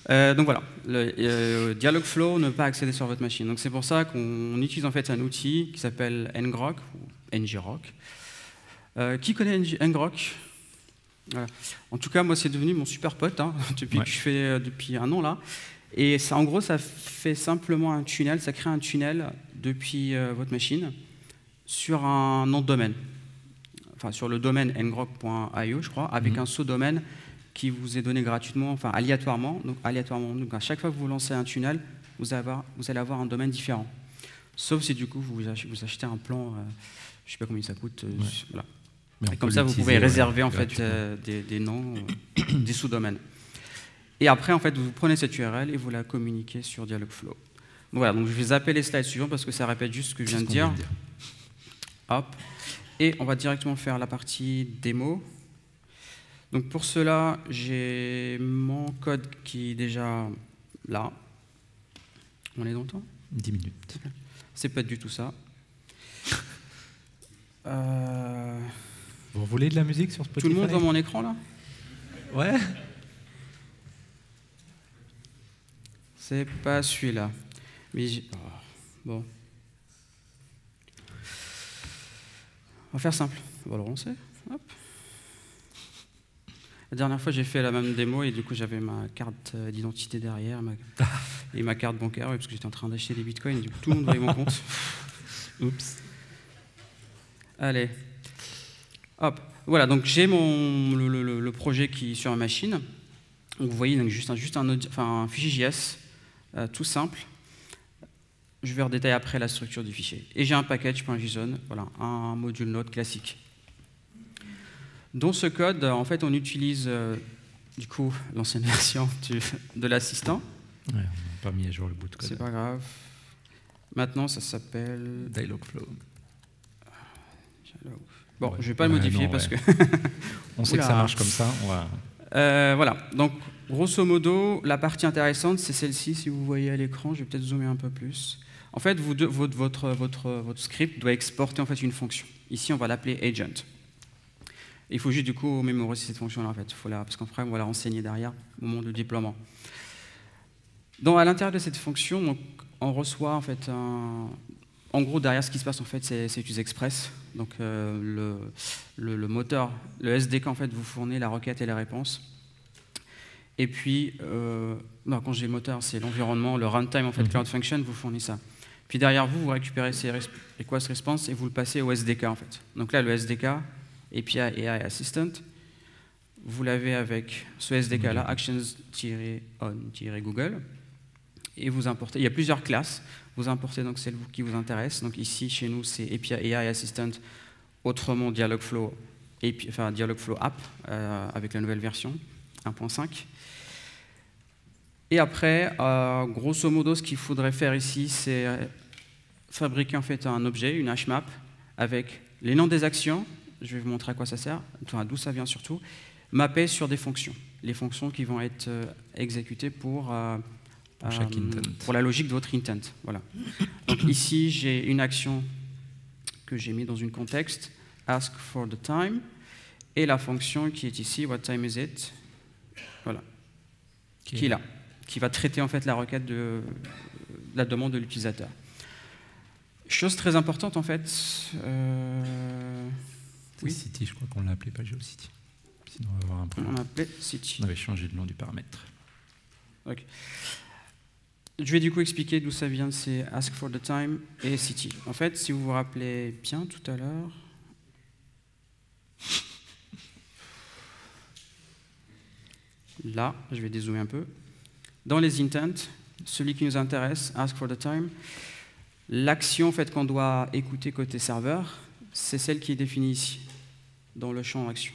Donc voilà, le Dialogflow ne peut pas accéder sur votre machine. Donc c'est pour ça qu'on utilise en fait un outil qui s'appelle ngrok ou ngrok. Qui connaît ngrok? Voilà. En tout cas, moi c'est devenu mon super pote depuis que je fais depuis un an là. Et ça, en gros, ça fait simplement un tunnel, ça crée un tunnel depuis votre machine sur un nom de domaine. Enfin, sur le domaine ngrok.io, je crois, avec un sous-domaine qui vous est donné gratuitement, enfin aléatoirement. Donc à chaque fois que vous lancez un tunnel, vous allez avoir un domaine différent. Sauf si du coup vous achetez un plan, je ne sais pas combien ça coûte. Voilà. Et comme ça, vous pouvez réserver en fait des noms, des sous-domaines. Et après, en fait, vous prenez cette URL et vous la communiquez sur Dialogflow. Donc voilà, donc je vais zapper les slides suivants parce que ça répète juste ce que je viens de dire. Hop. Et on va directement faire la partie démo. Donc pour cela, j'ai mon code qui est déjà là. On est dans le temps? 10 minutes. C'est pas du tout ça. Vous voulez de la musique sur Spotify? Tout le monde voit mon écran là? Ouais. C'est pas celui-là. Mais bon. On va faire simple. On va le relancer. Hop. La dernière fois, j'ai fait la même démo et du coup, j'avais ma carte d'identité derrière et ma carte bancaire parce que j'étais en train d'acheter des bitcoins et du coup, tout le monde voyait mon compte. Oups. Allez. Hop. Voilà, donc j'ai le projet qui est sur ma machine. Donc, vous voyez donc, juste un fichier JS tout simple. Je vais redétailler après la structure du fichier. Et j'ai un package.json, voilà, un module Node classique. Dans ce code, en fait, on utilise du coup l'ancienne version de l'assistant. Ouais, on n'a pas mis à jour le bout de code. C'est pas grave. Maintenant, ça s'appelle Dialogflow. Bon, je vais pas le modifier parce que on sait que ça marche comme ça. On va... voilà. Donc, grosso modo, la partie intéressante, c'est celle-ci. Si vous voyez à l'écran, je vais peut-être zoomer un peu plus. En fait, votre script doit exporter en fait une fonction. Ici, on va l'appeler agent. Il faut juste du coup mémoriser cette fonction-là en fait. Parce qu'après, on va la renseigner derrière au moment du déploiement. Donc, à l'intérieur de cette fonction, donc, on reçoit en fait en gros, derrière, ce qui se passe, en fait, c'est UseExpress. Donc, le moteur, le SDK, en fait, vous fournit la requête et la réponse. Et puis, quand je dis le moteur, c'est l'environnement, le runtime, en fait, Cloud Function, vous fournit ça. Puis derrière vous récupérez ces request response et vous le passez au SDK, en fait. Donc là, le SDK, API AI Assistant, vous l'avez avec ce SDK-là, actions-on-google, et vous importez. Il y a plusieurs classes. Vous importez donc celle qui vous intéresse. Donc ici, chez nous, c'est API AI Assistant, autrement Dialogflow, Dialogflow App, avec la nouvelle version 1.5. Et après, grosso modo, ce qu'il faudrait faire ici, c'est fabriquer en fait un objet, une hashmap, avec les noms des actions, je vais vous montrer à quoi ça sert, enfin, d'où ça vient surtout, mappé sur des fonctions, les fonctions qui vont être exécutées pour la logique de votre intent. Voilà. Donc ici, j'ai une action que j'ai mis dans une contexte, ask for the time, et la fonction qui est ici, what time is it, voilà, qui est là, qui va traiter en fait la requête de la demande de l'utilisateur. Chose très importante en fait. Oui, City, je crois qu'on l'a appelé pas GeoCity. Sinon on va avoir un problème. On l'a appelé City. On avait changé le nom du paramètre. Okay. Je vais du coup expliquer d'où ça vient, c'est ask for the time et City. En fait, si vous vous rappelez bien tout à l'heure, là, je vais dézoomer un peu. Dans les intents, celui qui nous intéresse, ask for the time, l'action en fait, qu'on doit écouter côté serveur, c'est celle qui est définie ici, dans le champ action.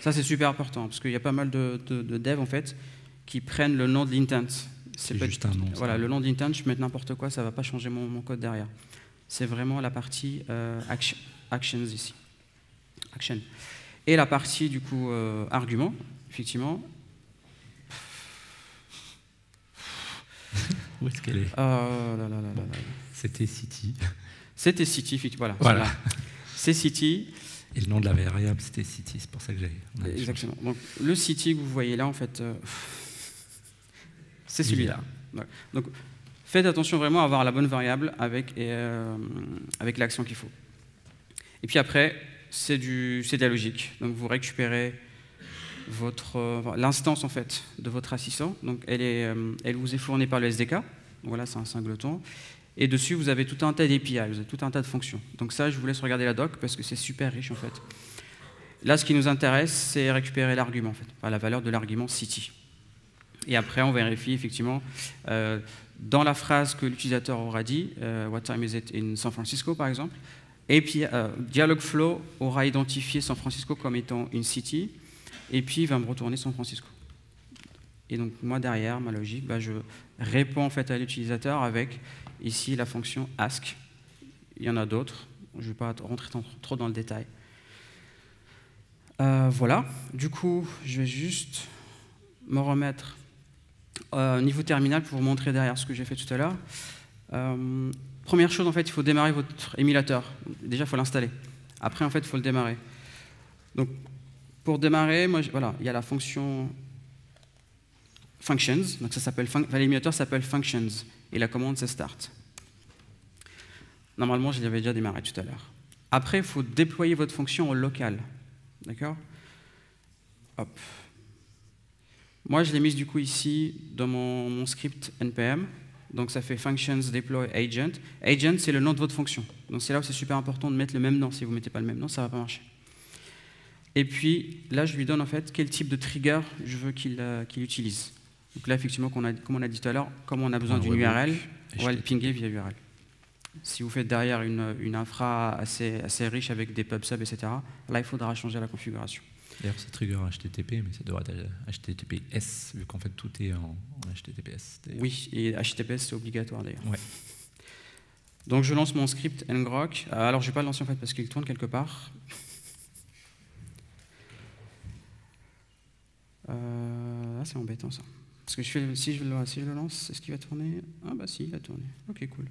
Ça, c'est super important, parce qu'il y a pas mal de devs en fait, qui prennent le nom de l'intent. C'est juste un nom. Voilà, le nom de l'intent, je peux mettre n'importe quoi, ça ne va pas changer mon code derrière. C'est vraiment la partie actions ici. Action. Et la partie, du coup, argument, effectivement. Où est-ce qu'elle est, C'était City. C'était City, effectivement. Voilà. C'est City. Et le nom de la variable, c'était City, c'est pour ça que j'ai... Exactement. Donc, le City que vous voyez là, en fait, c'est celui-là. Donc, faites attention vraiment à avoir la bonne variable avec l'action qu'il faut. Et puis après, c'est de la logique. Donc, vous récupérez l'instance en fait de votre assistant. Donc, elle vous est fournie par le SDK. Donc, voilà, c'est un singleton. Et dessus, vous avez tout un tas d'API, vous avez tout un tas de fonctions. Donc ça, je vous laisse regarder la doc parce que c'est super riche en fait. Là, ce qui nous intéresse, c'est récupérer l'argument en fait, enfin, la valeur de l'argument City. Et après, on vérifie effectivement dans la phrase que l'utilisateur aura dit, what time is it in San Francisco par exemple. Et puis Dialogflow aura identifié San Francisco comme étant une city, et puis il va me retourner San Francisco. Et donc moi derrière, ma logique, je réponds en fait à l'utilisateur avec ici la fonction ask. Il y en a d'autres, je ne vais pas rentrer trop dans le détail. Voilà, du coup je vais juste me remettre au niveau terminal pour vous montrer derrière ce que j'ai fait tout à l'heure. Première chose, en fait, il faut démarrer votre émulateur. Déjà, il faut l'installer. Après, en fait, il faut le démarrer. Donc, pour démarrer, voilà, il y a la fonction functions. Donc, l'émulateur s'appelle functions. Et la commande, c'est start. Normalement, je l'avais déjà démarré tout à l'heure. Après, il faut déployer votre fonction au local. D'accord ? Hop. Moi, je l'ai mise du coup ici dans mon script npm. Donc ça fait functions deploy agent. Agent, c'est le nom de votre fonction. Donc c'est là où c'est super important de mettre le même nom. Si vous ne mettez pas le même nom, ça ne va pas marcher. Et puis là, je lui donne en fait quel type de trigger je veux qu'il utilise. Donc là, effectivement, comme on a dit tout à l'heure, comme on a besoin d'une URL, on va le pinguer via URL. Si vous faites derrière une infra assez riche avec des pub sub, etc., là, il faudra changer la configuration. D'ailleurs, c'est trigger HTTP, mais ça devrait être HTTPS, vu qu'en fait tout est en HTTPS. Oui, et HTTPS, c'est obligatoire d'ailleurs. Ouais. Donc je lance mon script ngrok. Alors je ne vais pas le lancer en fait parce qu'il tourne quelque part. C'est embêtant ça. Parce que si je le lance, est-ce qu'il va tourner? Ah bah si, il a tourné. Ok, cool.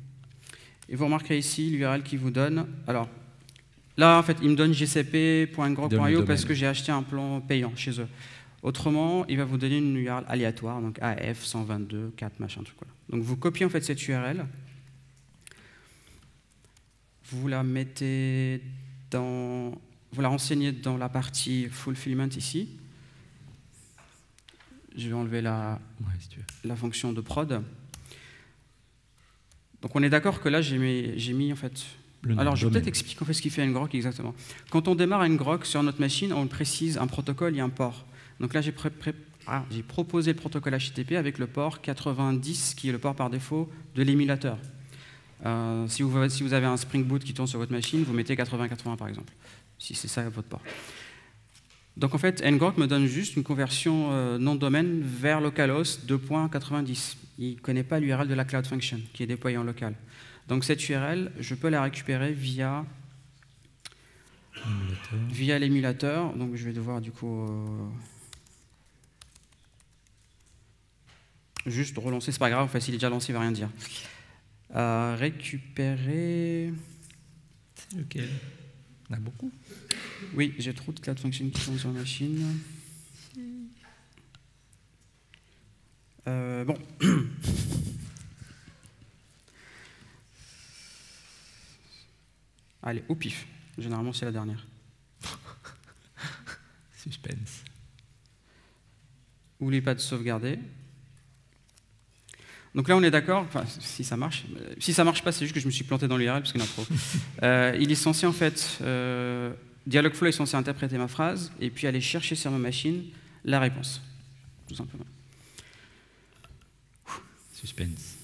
Et vous remarquerez ici l'URL qu'il vous donne. Alors, là, en fait, il me donne gcp.ngrok.io parce que j'ai acheté un plan payant chez eux. Autrement, il va vous donner une URL aléatoire, donc AF 122, 4, machin, truc. Voilà. Donc vous copiez en fait cette URL, vous la mettez vous la renseignez dans la partie fulfillment ici. Je vais enlever la fonction de prod. Donc on est d'accord que là, j'ai mis en fait... Alors, je vais peut-être expliquer en fait ce qu'il fait ngrok exactement. Quand on démarre ngrok sur notre machine, on précise un protocole et un port. Donc là, j'ai proposé le protocole HTTP avec le port 90, qui est le port par défaut de l'émulateur. Si vous avez un Spring Boot qui tourne sur votre machine, vous mettez 80-80 par exemple, si c'est ça votre port. Donc en fait, ngrok me donne juste une conversion nom de domaine vers localhost 2.90. Il ne connaît pas l'URL de la Cloud Function qui est déployée en local. Donc cette URL, je peux la récupérer via l'émulateur. Donc je vais devoir du coup juste relancer, c'est pas grave, enfin, s'il est déjà lancé, il ne va rien dire. Récupérer... C'est lequel? On a beaucoup. Oui, j'ai trop de Cloud Function qui sont sur la machine. Bon. Allez, au pif. Généralement, c'est la dernière. Suspense. N'oubliez pas de sauvegarder. Donc là, on est d'accord, enfin, si ça marche. Si ça marche pas, c'est juste que je me suis planté dans l'URL parce qu'il y en a trop. Il est censé, en fait, Dialogflow est censé interpréter ma phrase et puis aller chercher sur ma machine la réponse, tout simplement. Suspense.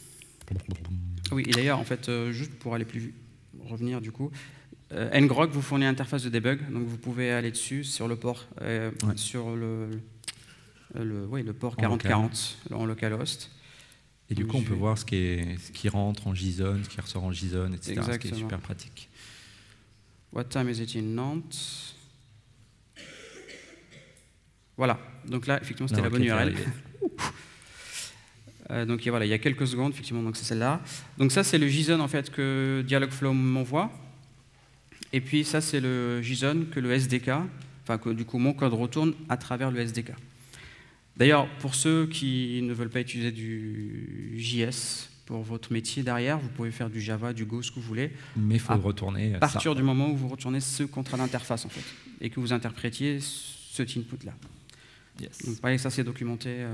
Oui, et d'ailleurs, en fait, juste pour aller plus revenir du coup, ngrok vous fournit une interface de debug, donc vous pouvez aller dessus sur le port, sur le port 4040 en localhost. Et du coup, on peut voir ce qui rentre en JSON, ce qui ressort en JSON, etc. Exactement. Ce qui est super pratique. What time is it in Nantes? Voilà. Donc là, effectivement, c'était la bonne URL. Donc voilà, il y a quelques secondes, effectivement, donc c'est celle-là. Donc ça, c'est le JSON en fait que Dialogflow m'envoie. Et puis ça, c'est le JSON que le SDK, enfin que du coup mon code retourne à travers le SDK. D'ailleurs, pour ceux qui ne veulent pas utiliser du JS pour votre métier derrière, vous pouvez faire du Java, du Go, ce que vous voulez. Mais il faut retourner à partir du moment où vous retournez ce contrat d'interface en fait, et que vous interprétiez cet input-là. Yes. Donc pareil, ça c'est documenté.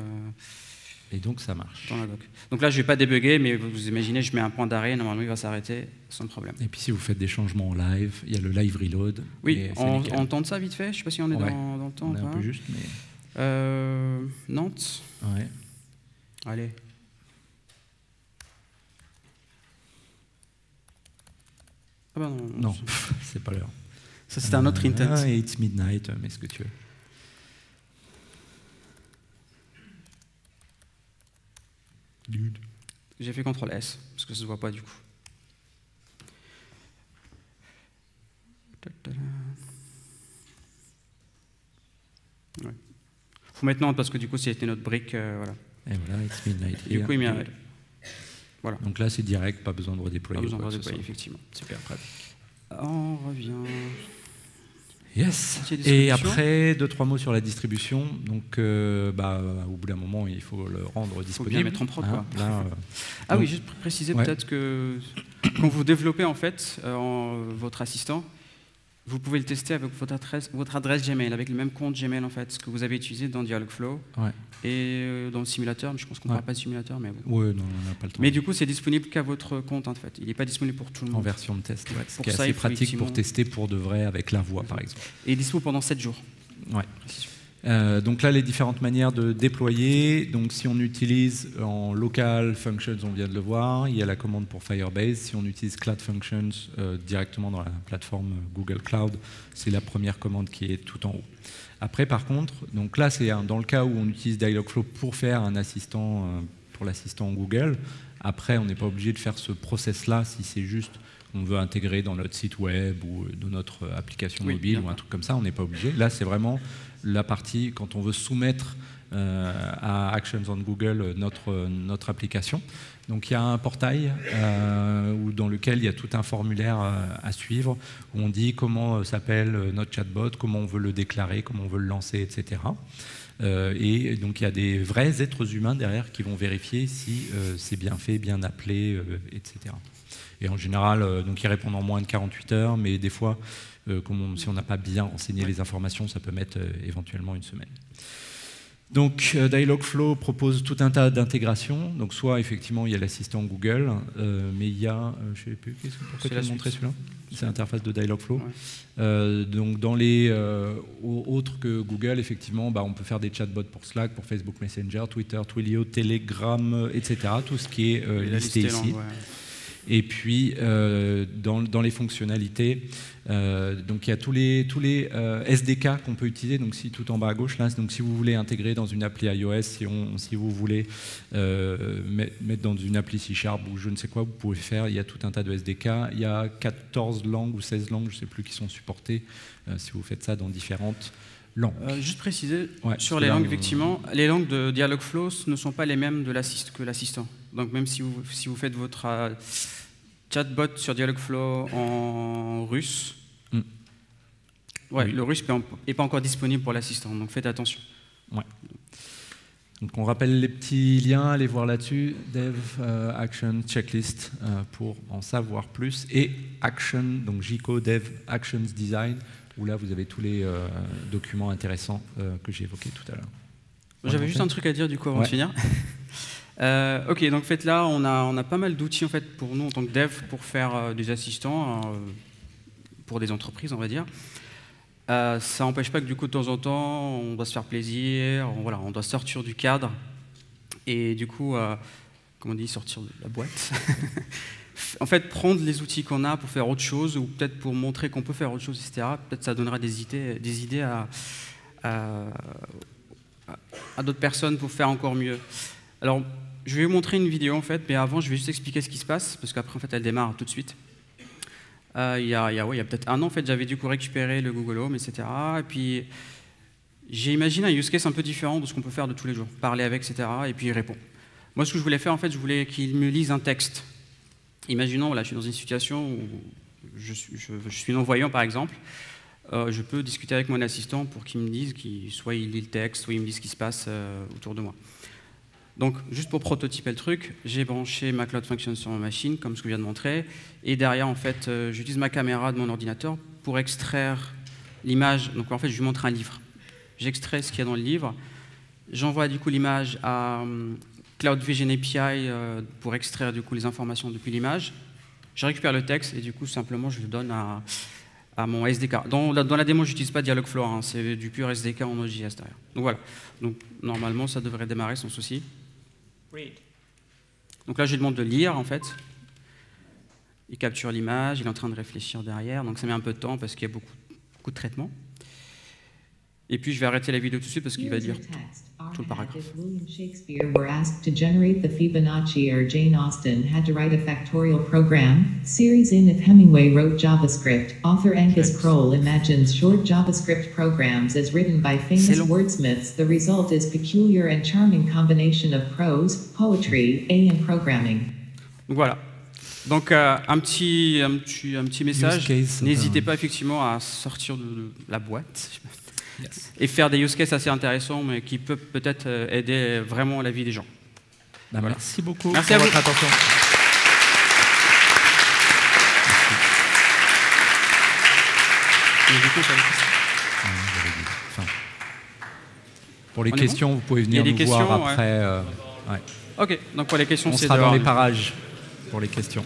Et donc ça marche. Dans la doc. Donc là, je ne vais pas débugger, mais vous imaginez, je mets un point d'arrêt, normalement il va s'arrêter sans problème. Et puis si vous faites des changements en live, il y a le live reload. Oui, on tente ça vite fait. Je ne sais pas si on est dans le temps. On est un peu juste, mais... Nantes. Ouais. Allez. Ah bah non. Non, c'est pas l'heure. Ça c'était un autre intent. It's midnight, mais ce que tu veux. Dude. J'ai fait CTRL S, parce que ça ne se voit pas du coup. Ouais. Faut mettre Nantes parce que du coup c'était notre brique, voilà. Et voilà, it's midnight. Et du coup il met un... Voilà. Donc là c'est direct, pas besoin de redéployer. Pas besoin de redéployer, effectivement. Super pratique. On revient. Yes. Et après, 2-3 mots sur la distribution. Donc, au bout d'un moment, il faut le rendre disponible. Il faut bien mettre en prod, quoi. Là, donc, oui, juste préciser peut-être que quand vous développez en fait votre assistant, vous pouvez le tester avec votre adresse Gmail, avec le même compte Gmail en fait, que vous avez utilisé dans Dialogflow et dans le simulateur. Mais je pense qu'on ne parle pas de simulateur, mais bon. Oui, non, on n'a pas le temps. Mais du coup, c'est disponible qu'à votre compte en fait. Il n'est pas disponible pour tout le monde. En version de test, ouais. Pour ce qui est assez pratique pour tester pour de vrai avec la voix, par exemple. Et dispo pendant 7 jours. Ouais. Donc là, les différentes manières de déployer. Donc si on utilise en local functions, on vient de le voir, il y a la commande pour Firebase. Si on utilise Cloud Functions directement dans la plateforme Google Cloud, c'est la première commande qui est tout en haut. Après, par contre, donc là, c'est dans le cas où on utilise Dialogflow pour faire un assistant pour l'assistant Google. Après, on n'est pas obligé de faire ce process-là si c'est juste on veut intégrer dans notre site web ou dans notre application mobile ou un truc comme ça, on n'est pas obligé. Là, c'est vraiment la partie quand on veut soumettre à Actions on Google notre application. Donc il y a un portail dans lequel il y a tout un formulaire à suivre où on dit comment s'appelle notre chatbot, comment on veut le déclarer, comment on veut le lancer, etc. Et donc il y a des vrais êtres humains derrière qui vont vérifier si c'est bien fait, bien appelé, etc. Et en général, donc ils répondent en moins de 48 heures, mais des fois, si on n'a pas bien renseigné les informations, ça peut mettre éventuellement une semaine. Donc Dialogflow propose tout un tas d'intégrations. Donc soit effectivement il y a l'assistant Google, mais il y a, je ne sais plus, pourquoi tu as montré celui-là? C'est l'interface de Dialogflow. Ouais. Donc dans les autres que Google, effectivement, on peut faire des chatbots pour Slack, pour Facebook Messenger, Twitter, Twilio, Telegram, etc. Tout ce qui est listé ici. Et puis, dans les fonctionnalités, donc il y a tous les SDK qu'on peut utiliser, donc tout en bas à gauche, là, donc si vous voulez intégrer dans une appli iOS, si vous voulez mettre dans une appli C# ou je ne sais quoi, vous pouvez faire, il y a tout un tas de SDK, il y a 14 langues ou 16 langues, je ne sais plus, qui sont supportées, si vous faites ça dans différentes langues. Juste préciser, Ouais, sur les langues, effectivement, les langues de Dialogflow ne sont pas les mêmes que l'assistant. Donc même si vous faites votre chatbot sur Dialogflow en russe, ouais, oui. Le russe n'est pas encore disponible pour l'assistant, donc faites attention. Ouais. Donc on rappelle les petits liens, allez voir là-dessus, Dev, Action, Checklist, pour en savoir plus, et Action, donc JCO, Dev, Actions, Design, où là vous avez tous les documents intéressants que j'ai évoqués tout à l'heure. J'avais juste un truc à dire du coup avant de finir. Ok, donc en fait là on a pas mal d'outils en fait pour nous en tant que dev pour faire des assistants pour des entreprises, on va dire. Ça n'empêche pas que du coup de temps en temps on doit se faire plaisir, on doit sortir du cadre et du coup, comment on dit, sortir de la boîte. En fait, prendre les outils qu'on a pour faire autre chose ou peut-être pour montrer qu'on peut faire autre chose, etc. Peut-être ça donnera des idées à d'autres personnes pour faire encore mieux. Alors, je vais vous montrer une vidéo en fait, mais avant je vais juste expliquer ce qui se passe parce qu'après en fait elle démarre tout de suite. Il y a peut-être un an en fait, j'avais du coup récupéré le Google Home, etc. Et puis j'ai imaginé un use case un peu différent de ce qu'on peut faire de tous les jours, parler avec, etc. Et puis il répond. Moi, ce que je voulais faire en fait, je voulais qu'il me lise un texte. Imaginons, voilà, je suis dans une situation où je suis non-voyant par exemple. Je peux discuter avec mon assistant pour qu'il me dise, soit il lit le texte, soit il me dit ce qui se passe autour de moi. Donc, juste pour prototyper le truc, j'ai branché ma Cloud Function sur ma machine, comme ce que je viens de montrer, et derrière, en fait, j'utilise ma caméra de mon ordinateur pour extraire l'image. Donc, en fait, je lui montre un livre. J'extrais ce qu'il y a dans le livre, j'envoie du coup l'image à Cloud Vision API pour extraire du coup les informations depuis l'image. Je récupère le texte et du coup, simplement, je le donne à mon SDK. Dans la démo, je n'utilise pas Dialogflow, hein, c'est du pur SDK en Node.js derrière. Donc voilà. Donc, normalement, ça devrait démarrer sans souci. Donc là, je lui demande de lire, en fait. Il capture l'image, il est en train de réfléchir derrière, donc ça met un peu de temps parce qu'il y a beaucoup de traitements. Et puis, je vais arrêter la vidéo tout de suite parce qu'il va lire tout le paragraphe. William Shakespeare were asked to generate the Fibonacci or Jane Austen had to write a factorial program, series in if Hemingway wrote JavaScript, author Angus Kroll imagines short JavaScript programs as written by famous wordsmiths. The result is peculiar and charming combination of prose, poetry, and programming. Donc voilà. Donc un petit message, n'hésitez pas effectivement à sortir de la boîte. Yes. Et faire des use cases assez intéressants, mais qui peuvent peut-être aider vraiment la vie des gens. Bah, voilà. Merci beaucoup pour votre attention. Pour les questions, vous pouvez venir nous voir après. Ok, donc pour les questions, on sera dans les parages pour les questions.